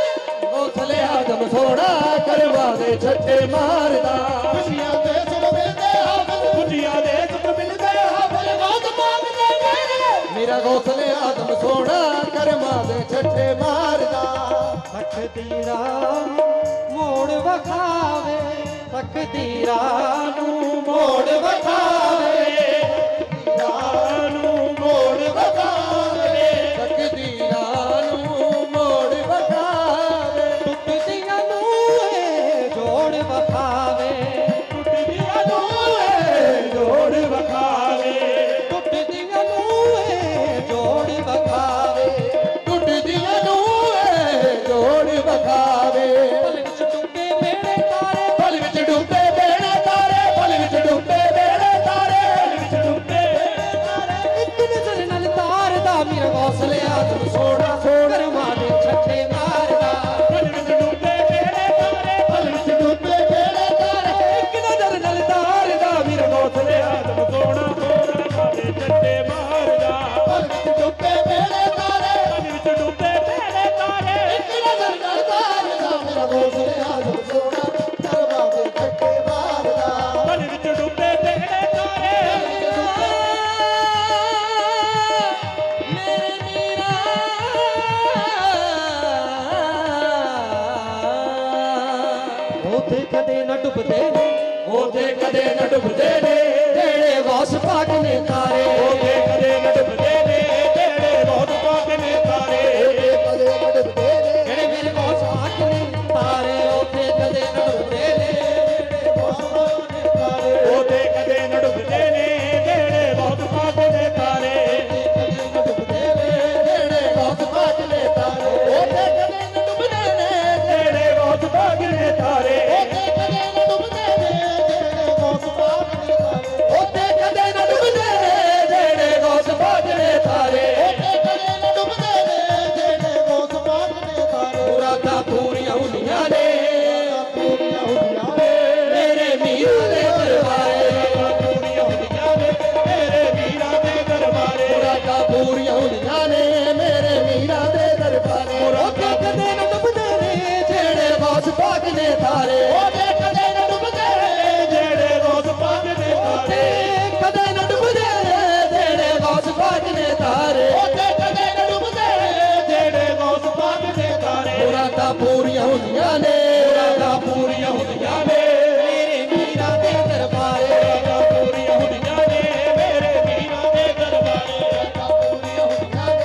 ਗੌਸਲੇ ਆਜ਼ਮ ਸੋਹਣਾ ਕਰਮਾ ਦੇ ਛੱਛੇ ਮਾਰਦਾ ਖੁਸ਼ੀਆਂ ਦੇ ਸੁਖ ਮਿਲਦੇ ਹਾਫਿਜ਼ ਖੁਸ਼ੀਆਂ ਦੇ ਸੁਖ ਮਿਲਦੇ ਹਾਫਿਜ਼ ਬਹੁਤ ਮੰਗਦੇ ਡੇਰੇ ਮੇਰਾ ਗੌਸਲੇ ਆਜ਼ਮ ਸੋਹਣਾ ਕਰਮਾ ਦੇ ਛੱਛੇ ਮਾਰਦਾ ਤਕਦੀਰਾਂ ਮੋੜ ਵਖਾਵੇ ਤਕਦੀਰਾਂ ਨੂੰ ਮੋੜ ਵਖਾਵੇ ਨੂੰ ਮੋੜ ਵਖਾਵੇ ਉੱਥੇ ਕਦੇ ਨਾ ਡੁੱਬਦੇ ਨੇ ਉਹਦੇ ਕਦੇ ਨਾ ਡੁੱਬਦੇ ਨੇ ਜਿਹੜੇ ਗੌਸ ਪਾਕ ਨੇ ਤਾਰੇ ਉਹਦੇ ਕਦੇ ਨਾ ਡੁੱਬਦੇ ਨੇ ਜਿਹੜੇ ਬਹੁਤ ਪਾਕ ਨੇ ਤਾਰੇ ਉਹਦੇ ਕਦੇ ਨਾ ਡੁੱਬਦੇ ਨੇ ਜਿਹੜੇ ਮੇਰੇ ਗੌਸ ਪਾਕ ਨੇ ਤਾਰੇ ਉੱਥੇ ਕਦੇ ਨਾ ਡੁੱਬਦੇ ਨੇ ਜਿਹੜੇ ਗੌਸ ਪਾਕ ਨੇ ਤਾਰੇ ਉਹਦੇ ਕਦੇ ਨਾ ਡੁੱਬਦੇ ਨੇ ਜਿਹੜੇ ਬਹੁਤ ਪਾਕ ਨੇ ਤਾਰੇ ਜਿਹੜੇ ਬਹੁਤ ਭਾਗ ਨੇ ਤਾਰੇ ਉਹਦੇ ਕਦੇ ਨਾ ਡੁੱਬਦੇ ਨੇ ਜਿਹੜੇ ਬਹੁਤ ਪਾਕ ਨੇ ਤਾਰੇ ਉਹਦੇ ਕਦੇ ਨਾ ਡੁੱਬਦੇ ਨੇ ਜਿਹੜੇ ਬਹੁਤ ਭਾਗ ਨੇ ਤਾਰੇ ਉਹਦੇ ਕਦੇ ਨਾ ਡੁੱਬਦੇ ਨੇ ਜਿਹੜੇ ਬਹੁਤ ਭਾਗ ਨੇ ਤਾਰੇ ਉਹਦੇ ਕਦੇ ਨਾ ਡੁੱਬਦੇ ਨੇ ਜਿਹੜੇ ਬਹੁਤ ਭਾਗ ਨੇ ਤਾਰੇ ਮੁਰਾਦਾਂ ਪੂਰੀਆਂ ਹੁੰਦੀਆਂ ਨੇ ਪੂਰੀਆਂ ਹੁੰਦੀਆਂ ਨੇ ਮੇਰੇ ਮੀਰਾਂ ਦੇ ਦਰਬਾਰੇ ਪੂਰੀਆਂ ਹੁੰਦੀਆਂ ਨੇ ਮੇਰੇ ਵੀਰਾਂ ਦੇ ਦਰਬਾਰੇ ਮੁਰਾਦਾਂ ਪੂਰੀਆਂ ਹੁੰਦੀਆਂ ਨੇ ਮੇਰੇ ਵੀਰਾਂ ਦੇ ਦਰਬਾਰੇ ਉੱਥੇ ਕਦੇ ਨਾ ਡੁੱਬਦੇ ਨੇ ਜਿਹੜੇ ਗੌਸ ਪਾਕ ਨੇ ਤਾਰੇ ਉਹਦੇ ਕਦੇ ਨਾ ਡੁੱਬਦੇ ਨੇ ਜਿਹੜੇ ਬਹੁਤ ਪਾਕ ਨੇ ਤਾਰੇ ਉੱਥੇ ਕਦੇ ਨਾ ਡੁੱਬਦੇ ਨੇ ਜਿਹੜੇ ਗੌਸ ਪਾਕ ਨੇ ਤਾਰੇ ਉਹਦੇ ਕਦੇ ਨਾ ਡੁੱਬਦੇ ਨੇ ਜਿਹੜੇ ਬਹੁਤ ਪਾਕ ਨੇ ਤਾਰੇ ਮੁਰਾਦਾਂ ਪੂਰੀਆਂ ਹੁੰਦੀਆਂ ਨੇ ਮੁਰਾਦਾਂ ਪੂਰੀਆਂ ਹੁੰਦੀਆਂ ਨੇ ਮੇਰੇ ਮੀਰਾਂ ਦੇ ਦਰਬਾਰੇ ਮੁਰਾਦਾਂ ਪੂਰੀਆਂ ਹੁੰਦੀਆਂ ਨੇ ਮੇਰੇ ਵੀਰਾਂ ਦੇ ਦਰਬਾਰੇ ਪੂਰੀਆਂ ਹੁੰਦੀਆਂ ਨੇ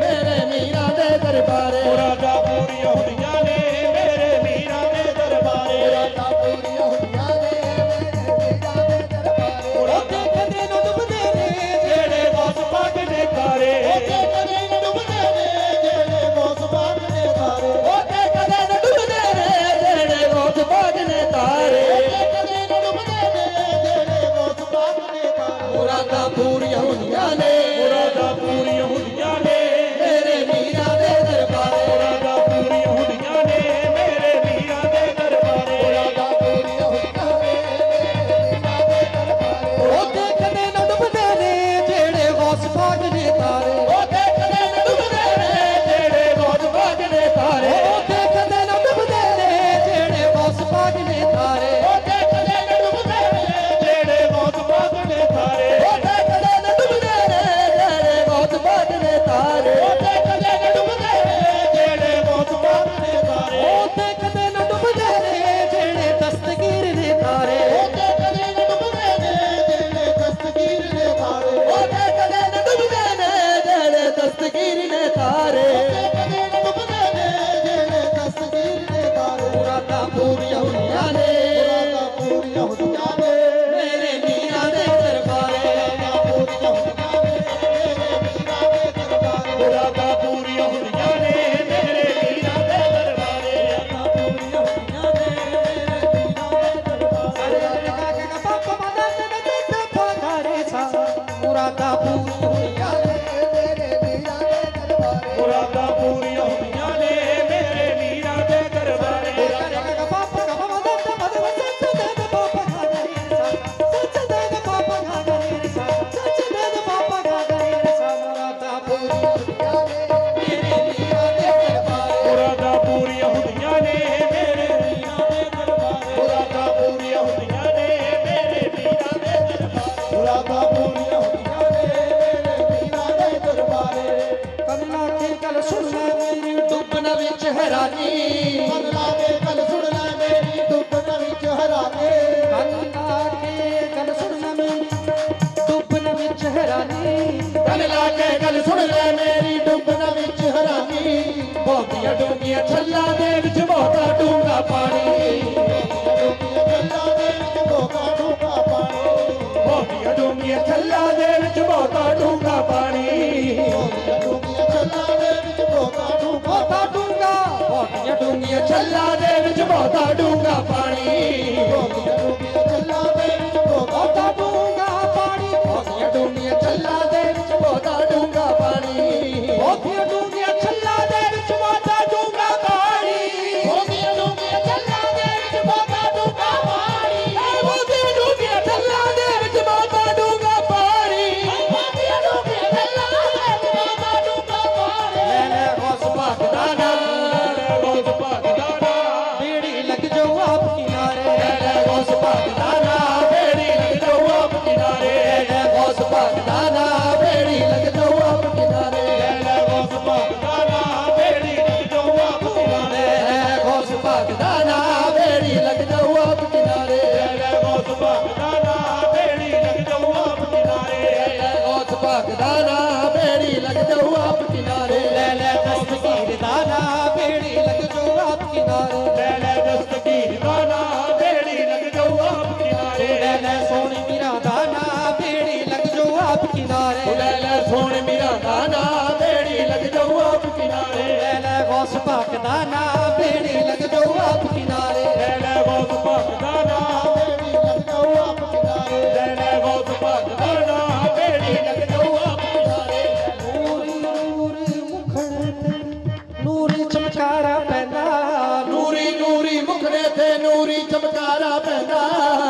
ਮੇਰੇ ਵੀਰਾਂ ਦੇ ਦਰਬਾਰੇ ਮੁਰਾਦਾਂ ਪੂਰੀਆਂ ਹੁੰਦੀਆਂ ਨੇ ਮੇਰੇ ਵੀਰਾਂ ਦੇ ਦਰਬਾਰੇ ਮੁਰਾਦਾਂ ਪੂਰੀਆਂ ਹੁੰਦੀਆਂ ਨੇ ਮੇਰੇ ਵੀਰਾਂ ਦੇ ਦਰਬਾਰੇ ਉੱਥੇ ਕਦੇ ਨਾ ਡੁੱਬਦੇ ਨੇ ਜਿਹੜੇ ਬਹੁਤ ਪਾਕ ਨੇ ਤਾਰੇ ਉਹਦੇ ਕਦੇ ਨਾ ਡੁੱਬਦੇ ਨੇ ਜਿਹੜੇ ਬਹੁਤ ਭਾਗ ਨੇ ਤਾਰੇ ਉਹਦੇ ਕਦੇ ਨਾ ਡੁੱਬਦੇ ਨੇ ਜਿਹੜੇ ਬਹੁਤ ਭਾਗ ਨੇ ਤਾਰੇ ਉਹਦੇ ਕਦੇ ਨਾ ਡੁੱਬਦੇ ਨੇ ਜਿਹੜੇ ਬਹੁਤ ਭਾਗ ਨੇ ਤਾਰੇ ਮੁਰਾਦਾਂ ਪੂਰੀਆਂ ਹੁੰਦੀਆਂ ਨੇ ਮੁਰਾਦਾਂ ਪੂਰੀਆਂ ਹੁੰਦੀਆਂ ਨੇ ਮੇਰੇ ਮੀਰਾਂ ਦੇ ਦਰਬਾਰੇ ਮੁਰਾਦਾਂ ਪੂਰੀਆਂ ਹੁੰਦੀਆਂ ਨੇ ਮੇਰੇ ਵੀਰਾਂ ਦੇ ਦਰਬਾਰੇ ਮੁਰਾਦਾਂ ਪੂਰੀਆਂ ਹੁੰਦੀਆਂ ਨੇ ਮੇਰੇ ਵੀਰਾਂ ਦੇ ਦਰਬਾਰੇ ਉੱਥੇ ਕਦੇ ਨਾ ਡੁੱਬਦੇ ਨੇ ਜਿਹੜੇ ਗੌਸ ਪਾਕ ਨੇ ਤਾਰੇ ਉਹਦੇ ਕਦੇ ਨਾ ਡੁੱਬਦੇ ਨੇ ਜਿਹੜੇ ਬਹੁਤ ਪਾਕ ਨੇ ਤਾਰੇ ਉੱਥੇ ਕਦੇ ਨਾ ਡੁੱਬਦੇ ਨੇ ਜਿਹੜੇ ਗੌਸ ਪਾਕ ਨੇ ਤਾਰੇ ਉਹਦੇ ਕਦੇ ਨਾ ਡੁੱਬਦੇ ਨੇ ਜਿਹੜੇ ਬਹੁਤ ਪਾਕ ਨੇ ਤਾਰੇ ਉਹਦੇ ਕਦੇ ਨਾ ਡੁੱਬਦੇ ਨੇ ਜਿਹੜੇ ਬਹੁਤ ਭਾਗ ਨੇ ਤਾਰੇ ਉਹਦੇ ਕਦੇ ਨਾ ਡੁੱਬਦੇ ਨੇ ਜਿਹੜੇ ਬਹੁਤ ਪਾਕ ਨੇ ਤਾਰੇ ਉੱਥੇ ਕਦੇ ਨਾ ਡੁੱਬਦੇ ਨੇ ਜਿਹੜੇ ਦਸਤਗੀਰ ਨੇ ਤਾਰੇ ਉਹਦੇ ਕਦੇ ਨਾ ਡੁੱਬਦੇ ਨੇ ਜਿਹੜੇ ਦਸਤਗੀਰ ਨੇ ਤਾਰੇ ਉਹਦੇ ਕਦੇ ਨਾ ਡੁੱਬਦੇ ਨੇ ਜਿਹੜੇ ਦਸਤਗੀਰ ਨੇ ਤਾਰੇ ਉਹਦੇ ਕਦੇ ਨਾ ਡੁੱਬਦੇ ਨੇ ਜਿਹੜੇ ਦਸਤਗੀਰ ਨੇ ਤਾਰੇ ਮੁਰਾਦਾਂ ਪੂਰੀਆਂ ਹੁੰਦੀਆਂ ਨੇ ਮੁਰਾਦਾਂ ਪੂਰੀਆਂ ਹੁੰਦੀਆਂ ਨੇ ਮੇਰੇ ਮੀਰਾਂ ਦੇ ਦਰਬਾਰੇ ਪੂਰੀਆਂ ਹੁੰਦੀਆਂ ਨੇ ਮੇਰੇ ਵੀਰਾਂ ਦੇ ਦਰਬਾਰੇ ਮੁਰਾਦਾਂ ਪੂਰੀਆਂ ਹੁੰਦੀਆਂ ਨੇ ਮੇਰੇ ਵੀਰਾਂ ਦੇ ਦਰਬਾਰੇ ਪੂਰੀਆਂ ਹੁੰਦੀਆਂ ਨੇ ਮੇਰੇ ਮੀਰਾਂ ਦੇ ਦਰਬਾਰੇ ਪਾਪਾ ਮਦਦ ਦੇ ਤੇ ਪਗਾਰੇ ਸਾ ਮੁਰਾਦਾਂ ਪੂਰੀਆਂ ਹੁੰਦੀਆਂ ਨੇ ਮੇਰੇ ਵੀਰਾਂ ਦੇ ਦਰਬਾਰੇ ਮੁਰਾਦਾਂ ਪੂਰੀਆਂ ਹੁੰਦੀਆਂ ਨੇ ਮੇਰੇ ਵੀਰਾਂ ਦੇ ਦਰਬਾਰੇ ਕਰੇਗਾ ਪਾਪਾ ਕਾ ਮਦਦ ਸੱਚ ਦੇ ਪਾਪਾ ਗਾਰੇ ਸਾ ਸੱਚ ਦੇ ਪਾਪਾ ਗਾਰੇ ਸਾ ਸੱਚ ਦੇ ਪਾਪਾ ਗਾਰੇ ਸਾ ਮੁਰਾਦਾਂ ਪੂਰੀਆਂ ਹੁੰਦੀਆਂ ਨੇ ਮੇਰੇ ਮੀਰਾਂ ਦੇ ਦਰਬਾਰੇ ਮੁਰਾਦਾਂ ਪੂਰੀਆਂ ਹੁੰਦੀਆਂ ਨੇ ਮੇਰੇ ਵੀਰਾਂ ਦੇ ਦਰਬਾਰੇ ਮੁਰਾਦਾਂ ਪੂਰੀਆਂ ਹੁੰਦੀਆਂ ਨੇ ਮੇਰੇ ਵੀਰਾਂ ਦੇ ਦਰਬਾਰੇ ਮੁਰਾਦਾਂ ਪੂਰੀਆਂ ਹੁੰਦੀਆਂ ਨੇ ਮੇਰੇ ਵੀਰਾਂ ਦੇ ਦਰਬਾਰੇ ਕਮਲਾ ਕੇ ਗੱਲ ਸੁਣ ਲੈ ਮੇਰੀ ਡੁੱਬਣ ਵਿੱਚ ਹੈਰਾਨੀ ਮਨ ਲਾ ਕੇ ਗੱਲ ਸੁਣ ਲੈ ਮੇਰੀ ਡੁੱਬਣ ਵਿੱਚ ਹਰਾਨੇ ਕਮਲਾ ਕੇ ਗੱਲ ਸੁਣ ਲੈ ਮੇਰੀ ਡੁੱਬਣ ਵਿੱਚ ਹੈਰਾਨੀ ਗੱਲ ਲਾ ਕੇ ਗੱਲ ਸੁਣ ਲੈ ਮੇਰੀ ਡੁੱਬਣ ਵਿੱਚ ਹਰਾਨੀ ਬਹੁਤੀਆਂ ਡੂੰਘੀਆਂ ਛੱਲਾਂ ਦੇ ਵਿੱਚ ਬਹੁਤਾ ਡੂੰਘਾ ਪਾਣੀ ਡੁੱਬੀਆਂ ਗੱਲਾਂ ਦੇ ਵਿੱਚ ਬੋਕਾ ਡੂੰਘਾ ਪਾਣੀ ਬਹੁਤੀਆਂ ਡੂੰਘੀਆਂ ਛੱਲਾਂ ਦੇ ਵਿੱਚ ਬਹੁਤਾ ਡੂੰਘਾ ਪਾਣੀ ਡੁੱਬੀਆਂ ਗੱਲਾਂ ਦੇ ਵਿੱਚ ਬੋਕਾ ਡੂੰਘਾ ਬਹੁਤਾ ਡੂੰਘਾ ਬਹੁਤੀਆਂ ਡੂੰਘੀਆਂ ਛੱਲਾਂ ਦੇ ਵਿੱਚ ਬਹੁਤਾ ਡੂੰਘਾ ਪਾਣੀ ਡੁੱਬੀਆਂ ਗੱਲਾਂ ਦੇ ਵਿੱਚ ਬੋਕਾ ਬਹੁਤਾ ਡੂੰਘਾ ਪਾਣੀ ਬਹੁਤੀਆਂ ਡੂੰਘੀਆਂ ਛੱਲਾਂ ਦੇ ਵਿੱਚ ਬਹੁਤਾ ਡੂੰਘਾ ਪਾਣੀ ਬਹੁਤੀਆਂ ਡੂੰਘੀਆਂ ਛੱਲਾਂ ਦੇ ਵਿੱਚ ਬਹੁਤਾ ਡੂੰਘਾ ਪਾਣੀ ਡੁੱਬੀਆਂ ਗੱਲਾਂ ਦੇ ਵਿੱਚ ਬੋਕਾ ਡੂੰਘਾ ਪਾਣੀ ਬਹੁਤੀਆਂ ਡੂੰਘੀਆਂ ਛੱਲਾਂ ਦੇ ਵਿੱਚ ਬਹੁਤਾ ਡੂੰਘਾ ਪਾਣੀ ਬਹੁਤੀਆਂ ਡੂੰਘੀਆਂ ਗੱਲਾਂ ਦੇ ਵਿੱਚ ਬੋਕਾ ਡੂੰਘਾ ਪਾਣੀ ਲੈ ਲੈ ਗੌਸ ਪਾਕ ਦਾ ਨਾਮ ਬਹੁਤ ਪਾਕ ਦਾ ਨਾਮ ਬੀੜੀ ਲੱਗ ਜਾਓ ਆਪ ਕਿਨਾਰੇ ਲੈ ਲੈ ਗੌਸ ਪਾਕ दाना बेड़ी लग जो आप किनारे ले ले दस्तगीर दाना बेड़ी लग जाओ आप किनारे ले ले सोनी मीरा दाना बेड़ी लग जो आप किनारे ले ले सोन मेरा दाना बेड़ी लग जाओ आप किनारे ले ले गौस पाक दाना बेड़ी लग जो आप किनारे ले ले गौस पाक दाना बेड़ी लग जाओ आप किनारे ले ले गौस पाक दाना बेड़ी लग जाओ आप किनारे नूर चमकारा पैदा ਨੂਰੀ ਨੂਰੀ ਮੁਖੜੇ ਤੇ ਨੂਰੀ ਚਮਕਾਰਾ ਪੈਂਦਾ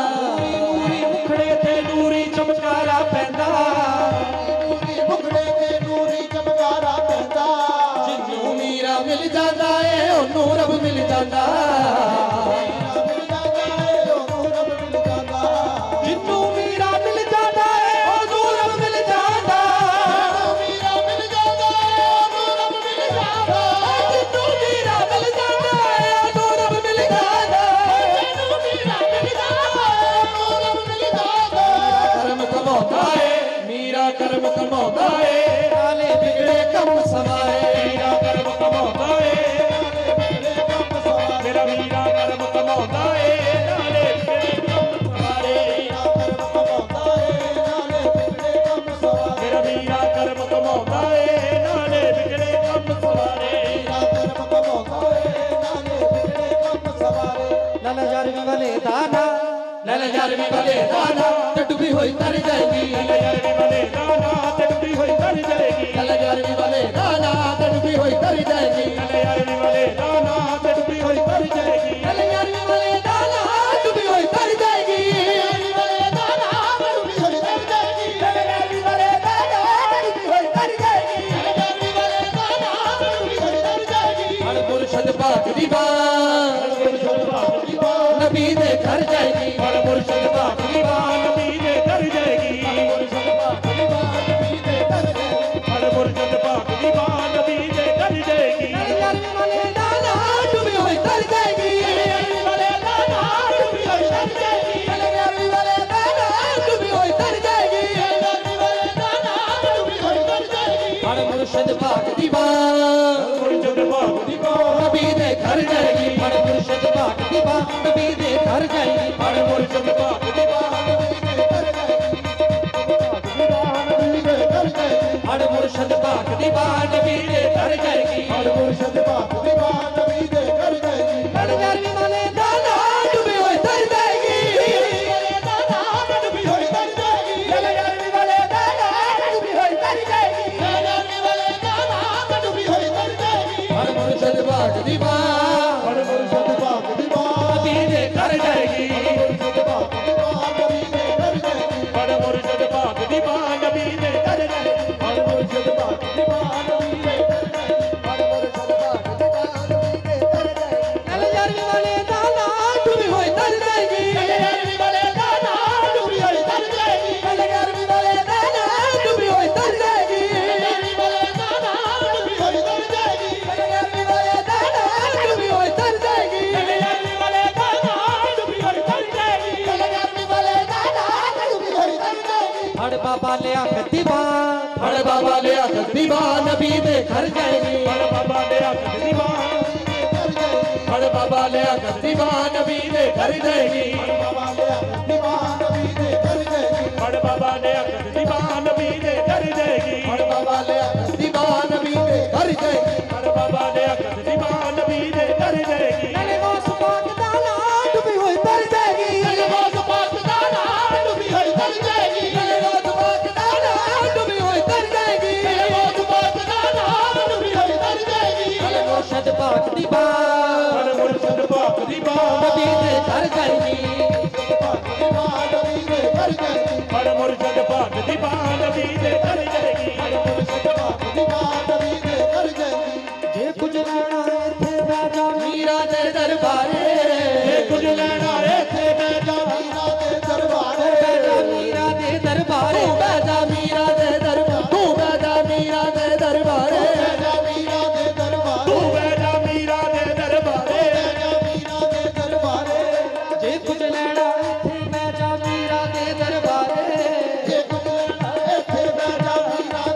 ਨੂਰੀ ਮੁਖੜੇ ਤੇ ਨੂਰੀ ਚਮਕਾਰਾ ਪੈਂਦਾ ਨੂਰੀ ਮੁਖੜੇ ਤੇ ਨੂਰੀ ਚਮਕਾਰਾ ਪੈਂਦਾ ਜਿੰਨੂੰ ਮੀਰਾ ਮਿਲ ਜਾਂਦਾ ਏ ਉਹਨੂੰ ਰੱਬ ਮਿਲ ਜਾਂਦਾ ਮਿਲ ਜਾਂਦਾ ਏ ਉਹਨੂੰ ਰੱਬ ਮਿਲ ਜਾਂਦਾ ਜਿੰਨੂੰ ਮੀਰਾ ਮਿਲ ਜਾਂਦਾ ਏ ਉਹਨੂੰ ਰੱਬ ਮਿਲ ਜਾਂਦਾ ਮੀਰਾ ਮਿਲ ਜਾਂਦਾ ਏ ਉਹਨੂੰ ਰੱਬ ਮਿਲ ਜਾਂਦਾ ਜਿੰਨੂੰ ਮੀਰਾ ਮਿਲ ਜਾਂਦਾ ਏ ਉਹਨੂੰ ਰੱਬ ਮਿਲ ਜਾਂਦਾ ਜਿਹਨੂੰ ਮੀਰਾ ਮਿਲ ਜਾਂਦਾ ਏ ਉਹਨੂੰ ਰੱਬ ਮਿਲ ਜਾਂਦਾ ਕਰਮ ਕਮਾਉਂਦਾ ਏ ਮੀਰਾ ਕਰਮ ਕਮਾਉਂਦਾ ਏ ਨਾਲੇ ਵਿਗੜੇ ਕੰਮ ਸਵਾਏ ਮੀਰਾ ਕਰਮ ਕਮਾਉਂਦਾ ਏ ਮੇਰੇ ਕੰਮ ਸਵਾਰ ਮੇਰਾ ਮੀਰਾ ਕਰਮ ਕਮਾਉਂਦਾ ਏ ਨਾਲੇ ਤੇਰੇ ਕੰਮ ਸਵਾਰੇ ਕਰਮ ਕਮਾਉਂਦਾ ਏ ਨਾਲੇ ਬਿਗੜੇ ਕੰਮ ਸਵਾਰ ਮੇਰਾ ਮੀਰਾ ਕਰਮ ਕਮਾਉਂਦਾ ਏ ਨਾਲੇ ਵਿਗੜੇ ਕੰਮ ਸਵਾਰੇ ਕਰਮ ਕਮਾਉਂਦਾ ਏ ਨਾਲੇ ਬਿਗੜੇ ਕੰਮ ਸਵਾਰੇ ਲਾਲਾ ਜਾਰਵੀ ਵਾਲੇ ਦਾਨਾ ਲੈ ਜਾਰਵੀ ਵਾਲੇ ਦਾਣਾ ਤੇ ਡੁੱਬੀ ਹੋਈ ਤਰ ਜਾਏਗੀ ਲੈ ਯਾਰੀ ਵਾਲੇ ਦਾਣਾ ਤੜਦੀ ਹੋਈ ਤਰ ਜਾਏਗੀ ਲੈ ਜਾਰਵੀ ਵਾਲੇ ਦਾਣਾ ਤੇ ਡੁੱਬੀ ਹੋਈ ਤਰ ਜਾਏਗੀ ਲੈ ਯਾਰੀ ਵਾਲੇ ਦਾਣਾ ਤੜਦੀ ਹੋਈ ਤਰ ਜਾਏਗੀ ਲੈ ਜਾਰਵੀ ਵਾਲੇ ਦਾਣਾ ਡੁੱਬੀ ਹੋਈ ਤਰ ਜਾਏਗੀ ਜਾਰਵੀ ਵਾਲੇ ਦਾਣਾ ਡੁੱਬੀ ਹੋਈ ਤਰ ਜਾਏਗੀ ਜਾਰਵੀ ਵਾਲੇ ਦਾਣਾ ਡੁੱਬੀ ਹੋਈ ਤਰ ਜਾਏਗੀ ਜਾਰਵੀ ਵਾਲੇ ਦਾਣਾ ਡੁੱਬੀ ਹੋਈ ਤਰ ਜਾਏਗੀ ਹਰ ਮੁਰਸ਼ਦ ਪਾਕ ਦੀ ਬਾਤ ਮੁਰਸ਼ਦ ਭਾਗ ਦੀ ਬਾਤ ਨਬੀ ਦੇ ਘਰ ਜਾਏਗੀ ਹਰ ਮੁਰਸ਼ਦ ਭਾਗ ਦੀ ਬਾਤ ਨਬੀ ਦੇ ਘਰ ਜਾਏਗੀ ਮੁਰਸ਼ਦ ਪਾਕ ਦੀ ਬਾਤ ਨਬੀ ਦੇ ਘਰ ਜਾਏਗੀ ਹਰ ਮੁਰਸ਼ਦ ਭਾਗ ਦੀ ਬਾਤ ਨਬੀ ਦੇ ਘਰ ਜਾਏਗੀ ਜਾਰਵੀ ਵਾਲੇ ਦਾਣਾ ਡੁੱਬੀ ਹੋਈ ਤਰ ਜਾਏਗੀ ਜਾਰਵੀ ਵਾਲੇ ਦਾਣਾ ਡੁੱਬੀ ਹੋਈ ਤਰ ਜਾਏਗੀ ਜਾਰਵੀ ਵਾਲੇ ਦਾਣਾ ਡੁੱਬੀ ਹੋਈ ਤਰ ਜਾਏਗੀ ਜਾਰਵੀ ਵਾਲੇ ਦਾਣਾ ਡੁੱਬੀ ਹੋਈ ਤਰ ਜਾਏਗੀ ਹਰ ਮੁਰਸ਼ਦ ਪਾਕ ਦੀ ਬਾਤ ਮੁਰਸ਼ਦ ਭਾਗ ਦੀ ਬਾਤ ਨਬੀ ਦੇ ਘਰ ਜਾਏਗੀ ਹਰ ਮੁਰਸ਼ਦ ਪਾਕ ਦੀ ਬਾਤ ਨਬੀ ਦੇ ਘਰ ਜਾਏਗੀ ਹਰ ਮੁਰਸ਼ਦ ਭਾਗ ਦੀ ਬਾਤ ਨਬੀ ਦੇ ਘਰ ਜਾਏਗੀ ਨਬੀ ਦੇ ਘਰ ਜਾਏਗੀ ਹੜ ਮੁਰਸ਼ਦ ਪਾਕ ਦੀ ਬਾਣ ਨਬੀ ਦੇ ਘਰ ਜਾਏਗੀ ਹਰ ਮੁਰਸ਼ਦ ਪਾਕ ਦੀ ਬਾਤ ਨਬੀ ਦੇ ਘਰ ਜਾਏਗੀ ਹੜ ਜਾਰਵੀ ਵਾਲੇ ਦਾਨਾ ਡੁੱਬੀ ਹੋਈ ਤਰ ਜਾਏਗੀ ਵਾਲੇ ਦਾਣਾ ਡੁੱਬੀ ਹੋਈ ਤਰ ਜਾਏਗੀ ਜਾਰਵੀ ਵਾਲੇ ਦਾਣਾ ਡੁੱਬੀ ਹੋਈ ਤਰ ਜਾਏਗੀ ਜਾਰਵੀ ਵਾਲੇ ਦਾਣਾ ਡੁੱਬੀ ਹੋਈ ਤਰ ਜਾਏਗੀ ਹਰ ਮੁਰਸ਼ਦ ਪਾਕ ਦੀ ਬਾਤ ਹਰ ਮੁਰਸ਼ਦ ਭਾਗ ਦੀ ਬਾਤ ਨਬੀ ਦੇ ਘਰ ਜਾਏਗੀ ਮੁਰਸ਼ਦ ਪਾਕ ਦੀ ਬਾਤ ਨਬੀ ਦੇ ਘਰ ਜਾਏਗੀ ਹਰ ਮੁਰਸ਼ਦ ਭਾਗ ਦੀ ਬਾਤ ਨਬੀ ਦੇ ਘਰ ਜਾਏਗੀ ਹਰ ਮੁਰਸ਼ਦ ਪਾਕ ਦੀ ਬਾਤ ਨਬੀ ਦੇ ਘਰ ਜਾਏਗੀ ਹਰ ਮੁਰਸ਼ਦ ਪਾਕ ਦੀ ਬਾਤ ਨਬੀ ਦੇ ਘਰ ਜਾਏਗੀ ਹੜ ਜਾਰਵੀ ਵਾਲੇ ਦਾਨਾ ਡੁੱਬੀ ਹੋਈ ਤਰ ਜਾਏਗੀ ਜਾਰਵੀ ਵਾਲੇ ਦਾਣਾ ਡੁੱਬੀ ਹੋਈ ਤਰ ਜਾਏਗੀ ਜਾਰਵੀ ਵਾਲੇ ਦਾਣਾ ਡੁੱਬੀ ਹੋਈ ਤਰ ਜਾਏਗੀ ਜਾਰਵੀ ਵਾਲੇ ਦਾਣਾ ਡੁੱਬੀ ਹੋਈ ਤਰ ਜਾਏਗੀ ਜਾਰਵੀ ਵਾਲੇ ਦਾਣਾ ਡੁੱਬੀ ਹੋਈ ਤਰ ਜਾਏਗੀ ਯਾਰੀ ਵਾਲੇ ਦਾਣਾ ਡੁੱਬੀ ਹੋਈ ਤਰ ਜਾਏਗੀ ਜਾਰਵੀ ਵਾਲੇ ਦਾਣਾ ਡੁੱਬੀ ਹੋਈ ਤਰ ਜਾਏਗੀ ਹੜ ਬਾਬਾ ਲਿਆ ਕੱਦੀ ਬਾਣ ਹੜ ਬਾਬਾ ਲਿਆ ਦੀ ਬਾਤ ਨਬੀ ਦੇ ਘਰ ਜਾਏਗੀ ਹਰ ਬਾਬਾ ਦੇ ਹੱਥ ਦੀ ਬਾਤ ਹੜ ਬਾਬਾ ਲਿਆ ਦੀ ਬਾਤ ਨਬੀ ਦੇ ਘਰ ਜਾਏਗੀ ਬਾਬਾ ਲਿਆ ਦੀ ਬਾਤ ਨਬੀ ਦੇ ਘਰ ਜਾਏਗੀ ਹਰ ਬਾਬਾ ਦੇ ਹੱਥ ਦੀ ਬਾਤ ਨਬੀ ਦੇ ਘਰ ਜਾਏਗੀ ਹੜ ਬਾਬਾ ਲਿਆ ਦੀ ਬਾਤ ਨਬੀ ਦੇ ਘਰ ਜਾਏਗੀ ਹਰ ਬਾਬਾ ਦੇ ਹੱਥ ਦੀ ਬਾਤ ਨਬੀ ਦੇ ਘਰ ਜਾਏਗੀ ਨਾਲੇ ਗੌਸ ਪਾਕ ਦਾਨਾ ਡੁੱਬੀ ਹੋਈ ਤਰ ਜਾਏਗੀ ਰੋਜ਼ ਪਾਕ ਦਾ ਨਾਮ ਡੁੱਬੀ ਹੋਈ ਤਰ ਜਾਏਗੀ ਰੋਜ਼ ਪਾਕ ਦਾ ਨਾਮ ਡੁੱਬੀ ਹੋਈ ਤਰ ਜਾਏਗੀ ਰੋਜ਼ ਪਾਕ ਦਾ ਨਾਮ ਡੁੱਬੀ ਹੋਈ ਤਰ ਜਾਏਗੀ ਮੁਰਸ਼ਦ ਪਾਕ ਦੀ ਬਾਣ ਹਰ ਮੁਰਸ਼ਦ ਭਾਗ ਦੀ ਬਾਤ ਨਬੀ ਦੇ ਘਰ ਜਾਏਗੀ ਪਾਕ ਦੀ ਬਾਤ ਨਬੀ ਦੇ ਘਰ ਜਾਏਗੀ ਹਰ ਮੁਰਸ਼ਦ ਭਾਗ ਦੀ ਬਾਤ ਨਬੀ ਦੇ ਘਰ ਜਾਏਗੀ ਮੁਰਸ਼ਦ ਪਾਕ ਦੀ ਬਾਤ ਨਬੀ ਦੇ ਘਰ ਜਾਏਗੀ ਜੇ ਕੁਝ ਲੈਣਾ ਇੱਥੇ ਬਹਿ ਜਾ ਮੀਰਾ ਦੇ ਦਰਬਾਰੇ ਜੇ ਕੁਝ ਲੈਣਾ ਇੱਥੇ ਬਹਿ ਜਾ ਮੀਰਾ ਦੇ ਦਰਬਾਰੇ ਬਹਿ ਜਾ ਮੀਰਾ ਦੇ ਦਰਬਾਰੇ ਤੂੰ ਬਹਿ ਜਾ ਮੀਰਾ ਦੇ ਦਰਬਾਰੇ ਤੂੰ ਬਹਿ ਜਾ ਮੀਰਾ ਦੇ ਦਰਬਾਰੇ ਬਹਿ ਜਾ ਮੀਰਾ ਦੇ ਦਰਬਾਰੇ ਤੂੰ ਬਹਿ ਜਾ ਮੀਰਾ ਦੇ ਦਰਬਾਰੇ ਬਹਿ ਜਾ ਮੀਰਾ ਦੇ ਦਰਬਾਰੇ ਜੇ ਕੁਝ ਲੈਣਾ ਇੱਥੇ ਬਹਿ ਜਾ ਮੀਰਾ ਦੇ ਦਰਬਾਰੇ ਜੇ ਕੁਝ ਇੱਥੇ ਬਹਿ ਜਾ ਮੀਰਾ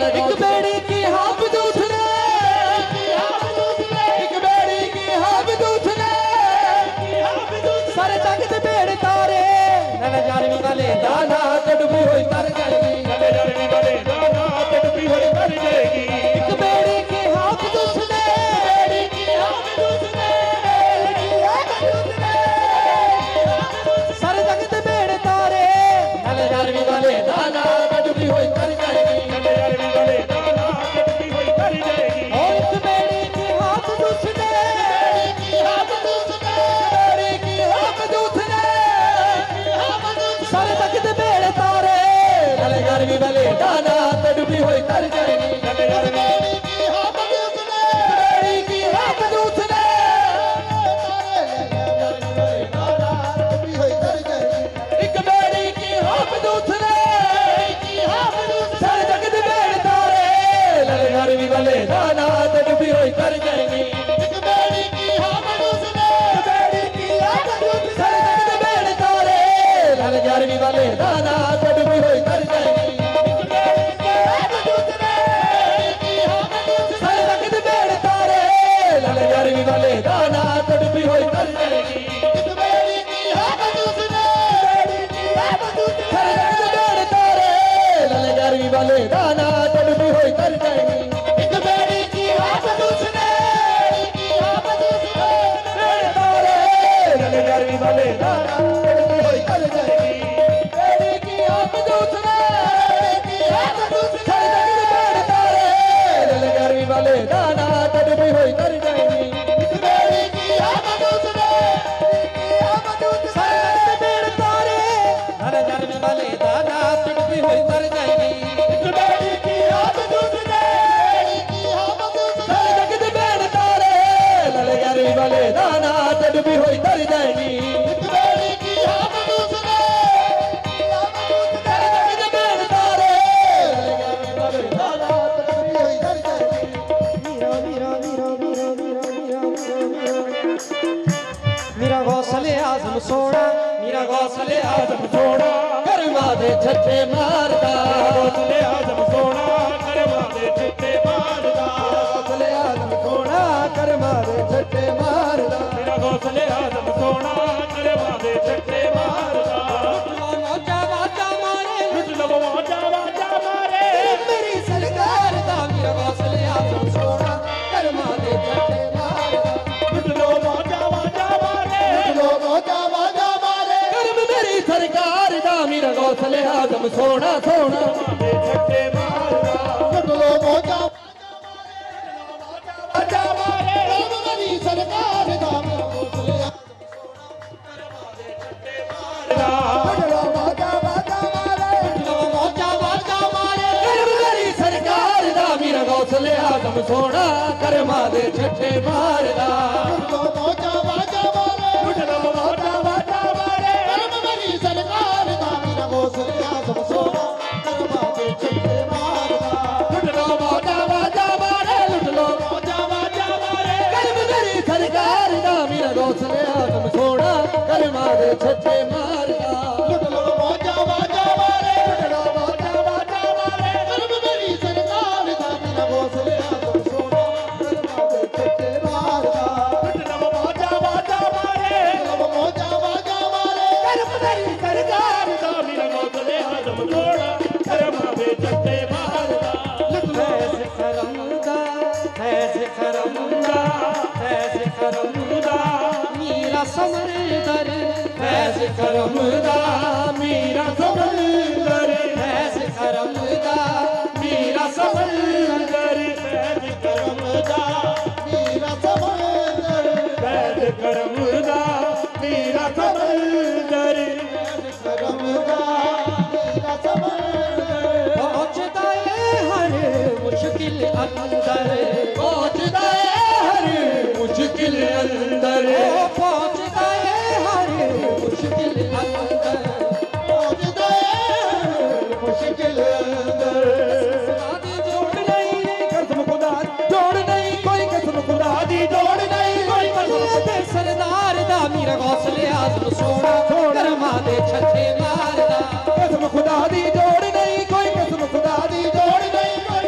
एक बेड़ी की हाफ दूसरे एक बेड़ी की हाफ दूसरे सारे जग दे बेड़ तारे नल जारवी वाले दाना ते डुबी होई तर जाएगी नले जारवी वाले दाना ते डुबी होई तर जाएगी एक बेड़ी की हाफ दूसरे बेड़ी की हाफ दूसरे सारे जग दे बेड़ तारे नल जारवी वाले दाना ते डुबी होई तर जाएगी नले जारवी वाले दाना ते डुबी होई तर जाएगी ओ एक बेड़ी की हाफ दूसरे बेड़ी की हाफ दूसरे बेड़ी की हाफ दूसरे सारे जग दे बेड़ तारे नल जारवी वाले दाना ते डुबी होई तर जाएगी नले जारवी की हाफ दूसरे बेड़ी की हाफ दूसरे एक बेड़ी की हाफ दूसरे सारे जग दे बेड़ तारे नल जारवी वाले दाना ते डुबी होई तर जाएगी एक बेड़ी की हाफ दूसरे बेड़ी की हाफ दूसरे सारे जग दे बेड़ तारे नल जारवी वाले दाना ते डुबी होई तर जाएगी सारे जग दे बेड़ तारे नल जारवी वाले दाना ते डुबी होई तर जाएगी एक बेड़ी की हाफ दूसरे बेड़ी की हाफ दूसरे सारे जग दे बेड़ तारे नल जारवी वाले दाना ते डुबी होई तर जाएगी एक बेड़ी की हाफ दूसरे बेड़ी की हाफ दूसरे बेड़ तारे नल जारवी वाले दाना ते डुबी होई तर जाएगी बेड़ी की हाफ दूसरे बेड़ी की हाफ दूसरे सारे जग दे बेड़ तारे नल जारवी वाले दाना ते डुबी होई तर जाएगी एक बेड़ी की हाफ दूसरे सारे जग दे बेड़ तारे नल जारवी वाले दाना ते डुबी होई तर जाएगी एक बेड़ी की हाफ दूसरे बेड़ी की हाफ दूसरे सारे जग दे बेड़ तारे नल जारवी वाले दाना ते डुबी होई तर जाएगी एक बेड़ी की हाफ दूसरे सारे जग दे बेड़ तारे नल जारवी वाले दाना ते डुबी होई तर जाएगी मीरा मीरा मीरा मीरा मीरा मीरा मीरा मीरा गौसले आजम सोना मीरा गौसले आजम सोना करवा दे छत्ते मारदा गौसले आजम सोना करवा दे चिट्टे मारदा गौसले आजम सोना करवा दे छत्ते मारदा मेरा गौसले आजम सोना करवा दे चिट्टे मारदा मौजा वाजा मारे लुट लो वाजा वाजा मारे मेरी सरकार दा मेरा गौसले आजम सोना करवा दे छत्ते मारदा लुट लो वाजा वाजा मारे लोगो जावा मारे कर्म मेरी सरकार दा मेरा गौसले आजम सोना सोना दे चिट्टे मारदा लोगो जावा वाजा मारे कर्म मेरी सरकार दा मेरा गौसले आजम सोना कर्मा दे छठे मारदा लुट लो वाजा वाजा मारे कर्म मेरी सरकार दा मेरा गौसले आजम सोना कर्मा दे छठे मारदा लुट लो वाजा वाजा मारे लुट लो वाजा वाजा मारे कर्म मेरी सरकार दा मेरा गौसले आजम सोना कर्मा दे छठे मारदा लुट लो वाजा वाजा मारे लुट लो वाजा वाजा मारे कर्म मेरी सरकार दा मेरा गौसले आजम सोना कर्मा दे छठे मारदा लुट लो वाजा वाजा मारे मोजा बाजा मारे कर्म मेरी सरकार दा मेरा गौसले आजम सोना कर्मा दे छठे मारदा लुट लो ऐसे करमदा ऐसे करमदा ऐसे करमदा मीरा समंदर ऐसे करमदा मीरा समंदर ऐसे करमदा मीरा समंदर बैद करमदा मीरा समंदर बैद करमदा मीरा समंदर करमदा मीरा समंदर पहुंचता है हर मुश्किल अंदर पहुंचदा है हर मुश्किल अंदर पहुंचता है हर मुश्किल अंदर पहुंचदा है मुश्किल अंदर आदि जोड़ नहीं कसम खुदा जोड़ नहीं कोई कसम खुदा दी जोड़ नहीं कोई कसम ते सरदार दा मेरा गौसले आजम सोना कर्मा दे छठे मारदा कसम खुदा दी जोड़ नहीं कोई कसम खुदा दी जोड़ नहीं कोई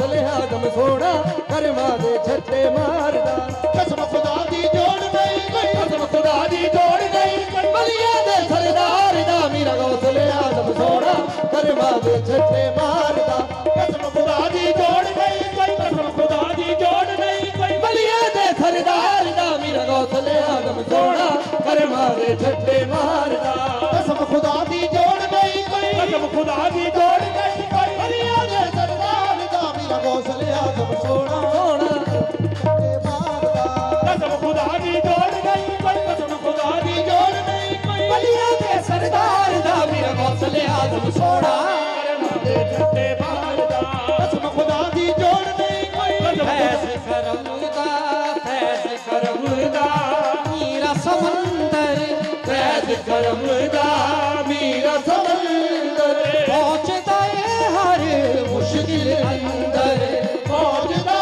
ਗੌਸਲੇ ਆਦਮ ਸੋਹਣਾ ਕਰਮਾਂ ਦੇ ਛੱਟੇ ਮਾਰਦਾ ਕਸਮ ਖੁਦਾ ਦੀ ਜੋੜ ਨਹੀਂ ਕੋਈ ਕਸਮ ਖੁਦਾ ਦੀ ਜੋੜ ਨਹੀਂ ਕੋਈ ਬਲੀਆਂ ਦੇ ਸਰਦਾਰ ਦਾ ਮੇਰਾ ਗੌਸਲੇ ਆਦਮ ਸੋਹਣਾ ਕਰਮਾਂ ਦੇ ਛੱਟੇ ਮਾਰਦਾ ਕਸਮ ਖੁਦਾ ਦੀ ਜੋੜ ਨਹੀਂ ਕੋਈ ਕਸਮ ਖੁਦਾ ਦੀ ਜੋੜ ਨਹੀਂ ਕੋਈ ਬਲੀਆਂ ਦੇ ਸਰਦਾਰ ਦਾ ਮੇਰਾ ਗੌਸਲੇ ਆਦਮ ਸੋਹਣਾ ਕਰਮਾਂ ਦੇ ਛੱਟੇ ਮਾਰਦਾ ਕਸਮ ਖੁਦਾ ਦੀ ਜੋੜ ਨਹੀਂ ਕੋਈ ਕਸਮ ਖੁਦਾ ਦੀ ਜੋੜ ਨਹੀਂ ਕੋਈ ਬਲੀਆਂ ਦੇ ਸਰਦਾਰ ਦਾ ਮੇਰਾ ਗੌਸਲੇ ਆਦਮ ਸੋਹਣਾ ਸੋਹਣਾ ਛੱਟੇ ਮਾਰਦਾ ਕਸਮ ਖੁਦਾ ਦੀ ਜੋੜ ਨਹੀਂ ਕੋਈ ਕਸਮ ਖੁਦਾ ਦੀ ਜੋੜ ਨਹੀਂ ਕੋਈ ਬਲੀਆਂ ਦੇ ਸਰਦਾਰ ਦਾ ਮੇਰਾ ਗੌਸਲੇ ਆਦਮ ਸੋਹਣਾ ਕਰਮਾਂ ਦੇ ਛੱਟੇ ਮਾਰਦਾ ਕਸਮ ਖੁਦਾ ਦੀ ਜੋੜ ਨਹੀਂ ਕੋਈ ਫੈਜ਼ ਕਰਮ ਦਾ ਮੇਰਾ ਸਮੰਦਰ ਫੈਜ਼ ਕਰਮ ਦਾ ਮੇਰਾ ਸਮੰਦਰ ਪਹੁੰਚਦਾ ਏ ਹਰ ਮੁਸ਼ਕਿਲ ਅੰਦਰ ਪਹੁੰਚਦਾ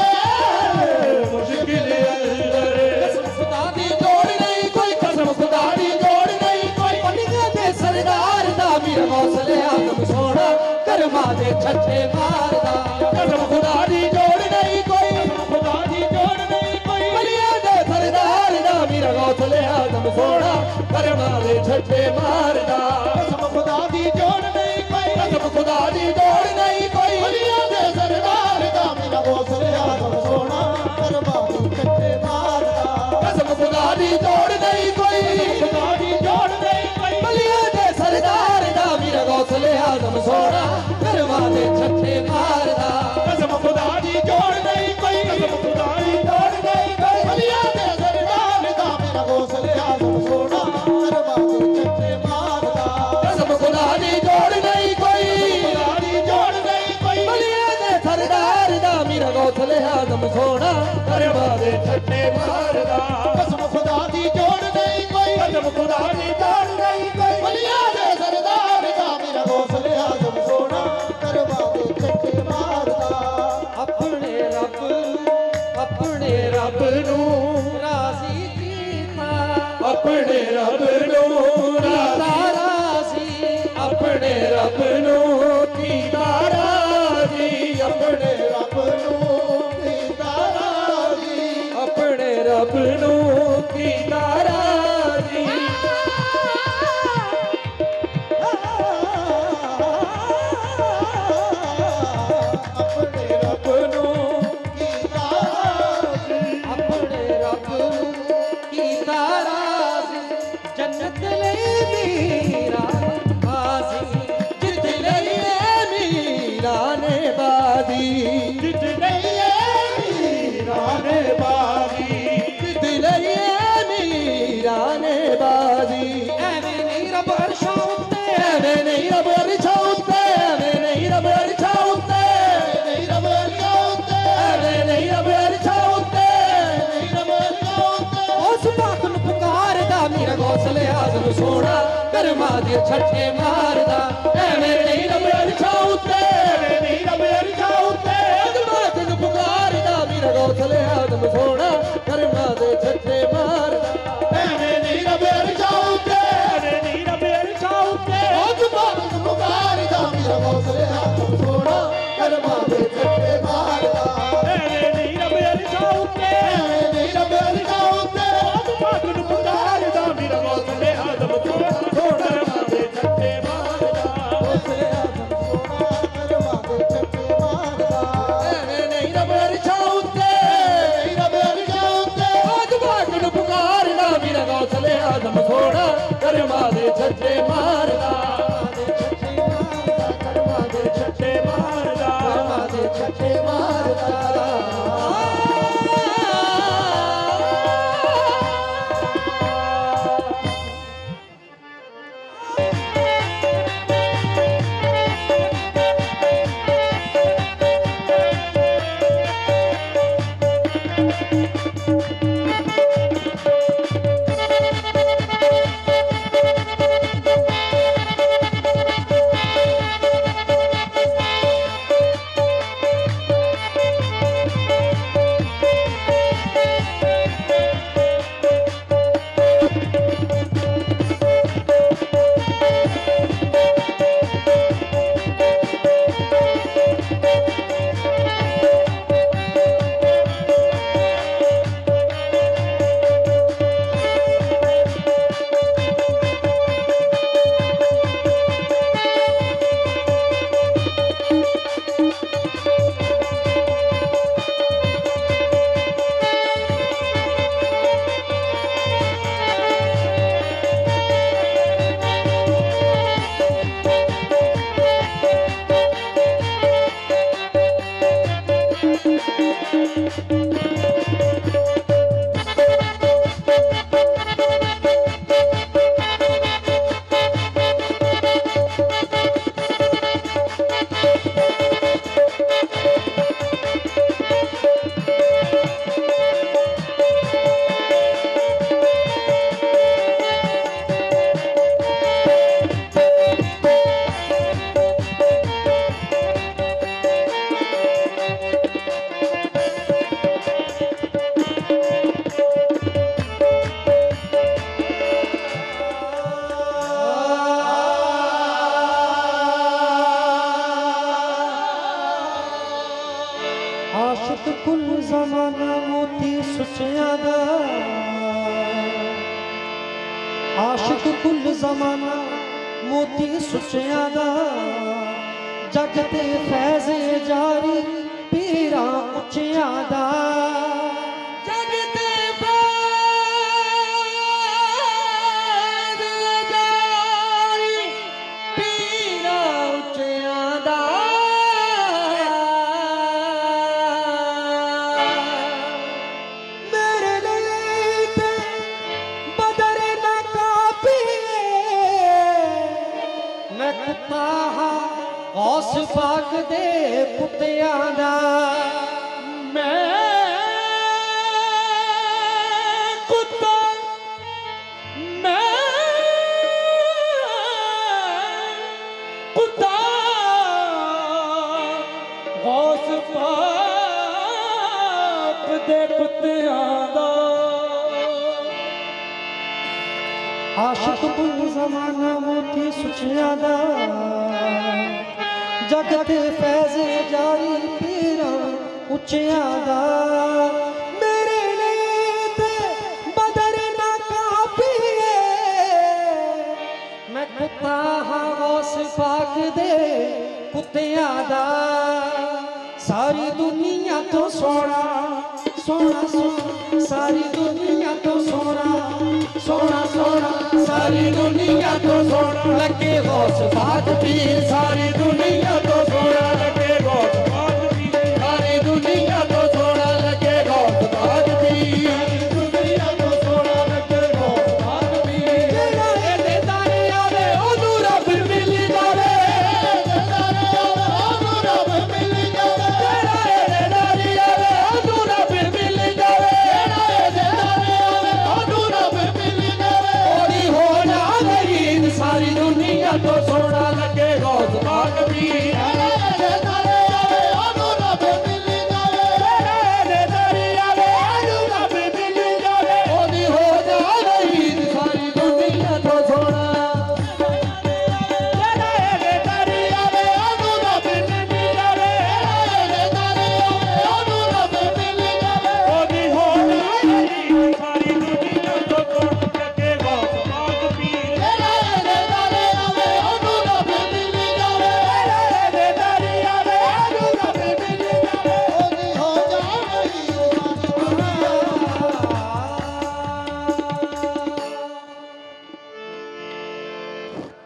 ਹੈ ਮੁਸ਼ਕਿਲ ਅੰਦਰ ਕਸਮ ਖੁਦਾ ਦੀ ਜੋੜ ਨਹੀਂ ਕੋਈ ਕਸਮ ਖੁਦਾ ਦੀ ਜੋੜ ਨਹੀਂ ਕੋਈ ਬਲੀਆਂ ਦੇ ਸਰਦਾਰ ਦਾ ਮੇਰਾ ਗੌਸਲੇ ਆਦਮ ਸੋਹਣਾ ਕਰਮਾਂ ਦੇ ਛੱਟੇ ਮਾਰਦਾ ਕਸਮ ਖੁਦਾ ਦੀ ਜੋੜ ਨਹੀਂ ਕੋਈ ਖੁਦਾ ਦੀ ਜੋੜ ਨਹੀਂ ਕੋਈ ਬਲੀਆਂ ਦੇ ਸਰਦਾਰ ਦਾ ਮੇਰਾ ਗੌਸਲੇ ਆਦਮ ਸੋਹਣਾ ਕਰਮਾਂ ਦੇ ਛੱਟੇ ਮਾਰਦਾ ਕਸਮ ਖੁਦਾ ਦੀ ਜੋੜ ਨਹੀਂ ਕੋਈ ਕਸਮ ਖੁਦਾ ਦੀ ਜੋੜ ਨਹੀਂ ਕੋਈ ਬਲੀਆਂ ਦੇ ਸਰਦਾਰ ਦਾ ਮੇਰਾ ਗੌਸਲੇ ਆਦਮ ਸੋਹਣਾ ਕਰਮਾਂ ਦੇ ਛੱਟੇ ਮਾਰਦਾ ਕਸਮ ਖੁਦਾ ਦੀ ਜੋੜ ਨਹੀਂ ਕੋਈ ਖੁਦਾ ਦੀ ਜੋੜ ਨਹੀਂ ਕੋਈ ਬਲੀਆਂ ਦੇ ਸਰਦਾਰ ਦਾ ਮੇਰਾ ਗੌਸਲੇ ਆਦਮ ਸੋਹਣਾ ਕਰਮਾਂ ਦੇ ਛੱਟੇ ਮਾਰਦਾ ਕਸਮ ਖੁਦਾ ਦੀ ਜੋੜ ਨਹੀਂ ਕੋਈ ਕਸਮ ਖੁਦਾ ਦੀ ਜੋੜ ਨਹੀਂ ਕੋਈ ਬਲੀਆਂ ਦੇ ਸਰਦਾਰ ਦਾ ਮੇਰਾ ਗੌਸਲੇ ਆਦਮ ਸੋਹਣਾ ਕਰਮਾਂ ਦੇ ਛੱਟੇ ਮਾਰਦਾ ਕਸਮ ਖੁਦਾ ਦੀ ਜੋੜ ਨਹੀਂ ਕੋਈ ਖੁਦਾ ਦੀ ਜੋੜ ਨਹੀਂ ਕੋਈ ਬਲੀਆਂ ਦੇ ਸਰਦਾਰ ਦਾ ਮੇਰਾ ਗੌਸਲੇ ਆਦਮ ਸੋਹਣਾ ਕਰਮਾਂ ਦੇ ਛੱਟੇ ਮਾਰਦਾ ਕਸਮ ਖੁਦਾ ਦੀ ਜੋੜ ਨਹੀਂ ਕੋਈ ਕਸਮ ਖੁਦਾ ਦੀ ਜੋੜ ਨਹੀਂ ਕੋਈ ਬਲੀਆਂ ਦੇ ਸਰਦਾਰ ਦਾ ਮੇਰਾ ਗੌਸਲੇ ਆਦਮ ਸੋਹਣਾ ਕਰਮਾਂ ਦੇ ਛੱਟੇ ਮਾਰਦਾ ਆਪਣੇ ਰੱਬ ਨੂੰ ਰਾਜ਼ੀ ਕੀਤਾ ਆਪਣੇ ਰੱਬ ਨੂੰ ਰਾਜ਼ੀ ਆਪਣੇ ਰੱਬ ਨੂੰ ਕੀਤਾ ਰਾਜ਼ੀ ਆਪਣੇ ਰੱਬ ਨੂੰ ਕੀਤਾ ਰਾਜ਼ੀ ਆਪਣੇ ਰੱਬ ਨੂੰ ਕੀਤਾ ਰਾਜ਼ੀ ਆਪਣੇ ਰੱਬ ਨੂੰ ਕੀਤਾ ਰਾਜ਼ੀ ਆਪਣੇ ਰੱਬ ਨੂੰ ਕੀਤਾ ਰਾਜ਼ੀ ਜੰਨਤ ਲਈ ਮੇਰਾ ਬਾਜ਼ੀ ਜਿੱਤ ਲਈ ਮੀਰਾਂ ਨੇ ਬਾਦੀ ਜਿੱਤ ਨਹੀਂ ਮੀਰਾਂ ਨੇ ਬਾਦੀ ਜਿੱਤ ਲਈ ਮੀਰਾਂ ਨੇ ਬਾਦੀ ਐਵੇਂ ਨਹੀਂ ਰੱਬ ਅਰਸ਼ਾਂ ਉੱਤੇ ਐਵੇਂ ਨਹੀਂ ਰੱਬ ਅਰਸ਼ਾਂ ਉੱਤੇ ਐਵੇਂ ਨਹੀਂ ਰੱਬ ਅਰਸ਼ਾਂ ਉੱਤੇ ਨਹੀਂ ਰੱਬ ਅਰਸ਼ਾਂ ਉੱਤੇ ਐਵੇਂ ਨਹੀਂ ਰੱਬ ਅਰਸ਼ਾਂ ਉੱਤੇ ਨਹੀਂ ਰੱਬ ਅਰਸ਼ਾਂ ਉੱਤੇ ਉਸ ਪਾਕ ਨੂੰ ਪੁਕਾਰਦਾ ਮੇਰਾ ਗੌਸਲੇ ਆਦਮ ਸੋਹਣਾ ਕਰਮਾਂ ਦੇ ਛੱਟੇ ਮਾਰਦਾ ਐਵੇਂ ਨਹੀਂ ਰੱਬ ਅਰਸ਼ਾਂ ਉੱਤੇ ਐਵੇਂ ਨਹੀਂ ਰੱਬ ਅਰਸ਼ਾਂ ਉੱਤੇ ਅਦਮਾਤ ਨੂੰ ਪੁਕਾਰਦਾ ਮੇਰਾ ਗੌਸਲੇ ਆਦਮ ਸੋਹਣਾ ਕਰਮਾਂ ਦੇ ਛੱਟੇ ਮਾਰਦਾ ਐਵੇਂ ਨਹੀਂ ਰੱਬ ਅਰਸ਼ਾਂ ਉੱਤੇ ਐਵੇਂ ਨਹੀਂ ਰੱਬ ਅਰਸ਼ਾਂ ਉੱਤੇ ਅਦਮਾਤ ਨੂੰ ਪੁਕਾਰਦਾ ਮੇਰਾ ਗੌਸਲੇ ਆਦਮ ਸੋਹਣਾ ਕਰਮਾਂ ਦੇ ਛੱਟੇ ਮਾਰਦਾ ਐਵੇਂ ਨਹੀਂ ਰੱਬ ਅਰਸ਼ਾਂ ਉੱਤੇ ਐਵੇਂ ਨਹੀਂ ਰੱਬ ਅਰਸ਼ਾਂ ਉੱਤੇ ਪਾਕ ਨੂੰ ਪੁਕਾਰਦਾ ਮੇਰਾ ਗੌਸਲੇ ਆਦਮ ਸੋਹਣਾ ਕਰਮਾਂ ਦੇ ਛੱਟੇ ਮਾਰਦਾ ਗੌਸਲੇ ਆਦਮ ਸੋਹਣਾ ਕਰਮਾਂ ਦੇ ਛੱਟੇ ਮਾਰਦਾ ਐਵੇਂ ਨਹੀਂ ਰੱਬ ਅਰਸ਼ਾਂ ਉੱਤੇ ਨਹੀਂ ਰੱਬ ਅਰਸ਼ਾਂ ਉੱਤੇ ਅਦਮਾਤ ਨੂੰ ਪੁਕਾਰਦਾ ਮੇਰਾ ਗੌਸਲੇ ਆਦਮ ਸੋਹਣਾ ਕਰਮਾਂ ਦੇ ਛੱਟੇ ਮਾਰਦਾ ਕਰਮਾਂ ਦੇ ਛੱਟੇ ਮਾਰਦਾ ਕਰਮਾਂ ਦੇ ਛੱਟੇ ਮਾਰਦਾ ਆਸ਼ਿਕ ਕੁੱਲ ਜ਼ਮਾਨਾ ਮੋਤੀ ਸੁੱਚਿਆਂ ਦਾ ਆਸ਼ਿਕ ਕੁੱਲ ਜ਼ਮਾਨਾ ਮੋਤੀ ਸੁੱਚਿਆਂ ਦਾ ਜਗ ਤੇ ਫੈਜ਼ ਜਾਰੀ ਪੀਰਾਂ ਉੱਚਿਆਂ ਦਾ ਜਗ ਤੇ ਫੈਜ਼ ਜਾਰੀ ਪੀਰਾਂ ਉੱਚਿਆਂ ਦਾ ਮੇਰੇ ਲਈ ਤੇ ਬਦਰ ਨਾ ਕਾਪੀਏ ਮੈਂ ਕੁੱਤਾ ਹਾਂ ਗੌਸ ਪਾਕ ਦੇ ਕੁੱਤਿਆਂ ਦਾ ਮੈਂ ਕੁੱਤਾ ਗੌਸ ਪਾਕ ਦੇ ਕੁੱਤਿਆਂ ਦਾ ਆਸ਼ਿਕ ਕੁੱਲ ਜ਼ਮਾਨਾ ਮੋਤੀ ਸੁੱਚਿਆਂ ਦਾ ਜਗ ਤੇ ਫੈਜ਼ ਜਾਰੀ ਪੀਰਾਂ ਉੱਚਿਆਂ ਦਾ ਮੇਰੇ ਲਈ ਤੇ ਬਦਰ ਨਾ ਕਾਫੀਏ ਮੈਂ ਕੁੱਤਾ ਹਾਂ ਗੌਸ ਪਾਕ ਦੇ ਕੁੱਤਿਆਂ ਦਾ ਸਾਰੀ ਦੁਨੀਆ ਤੋਂ ਸੋਹਣਾ ਸੋਹਣਾ ਸੋਹਣਾ ਸਾਰੀ ਦੁਨੀਆ ਤੋਂ ਸੋਹਣਾ ਸੋਹਣਾ ਸੋਹਣਾ ਸਾਰੀ ਦੁਨੀਆ ਤੋਂ ਸੋਹਣਾ ਲੱਗੇ ਗੌਸ ਪਾਕ ਪੀਰ ਸਾਰੀ ਦੁਨੀਆ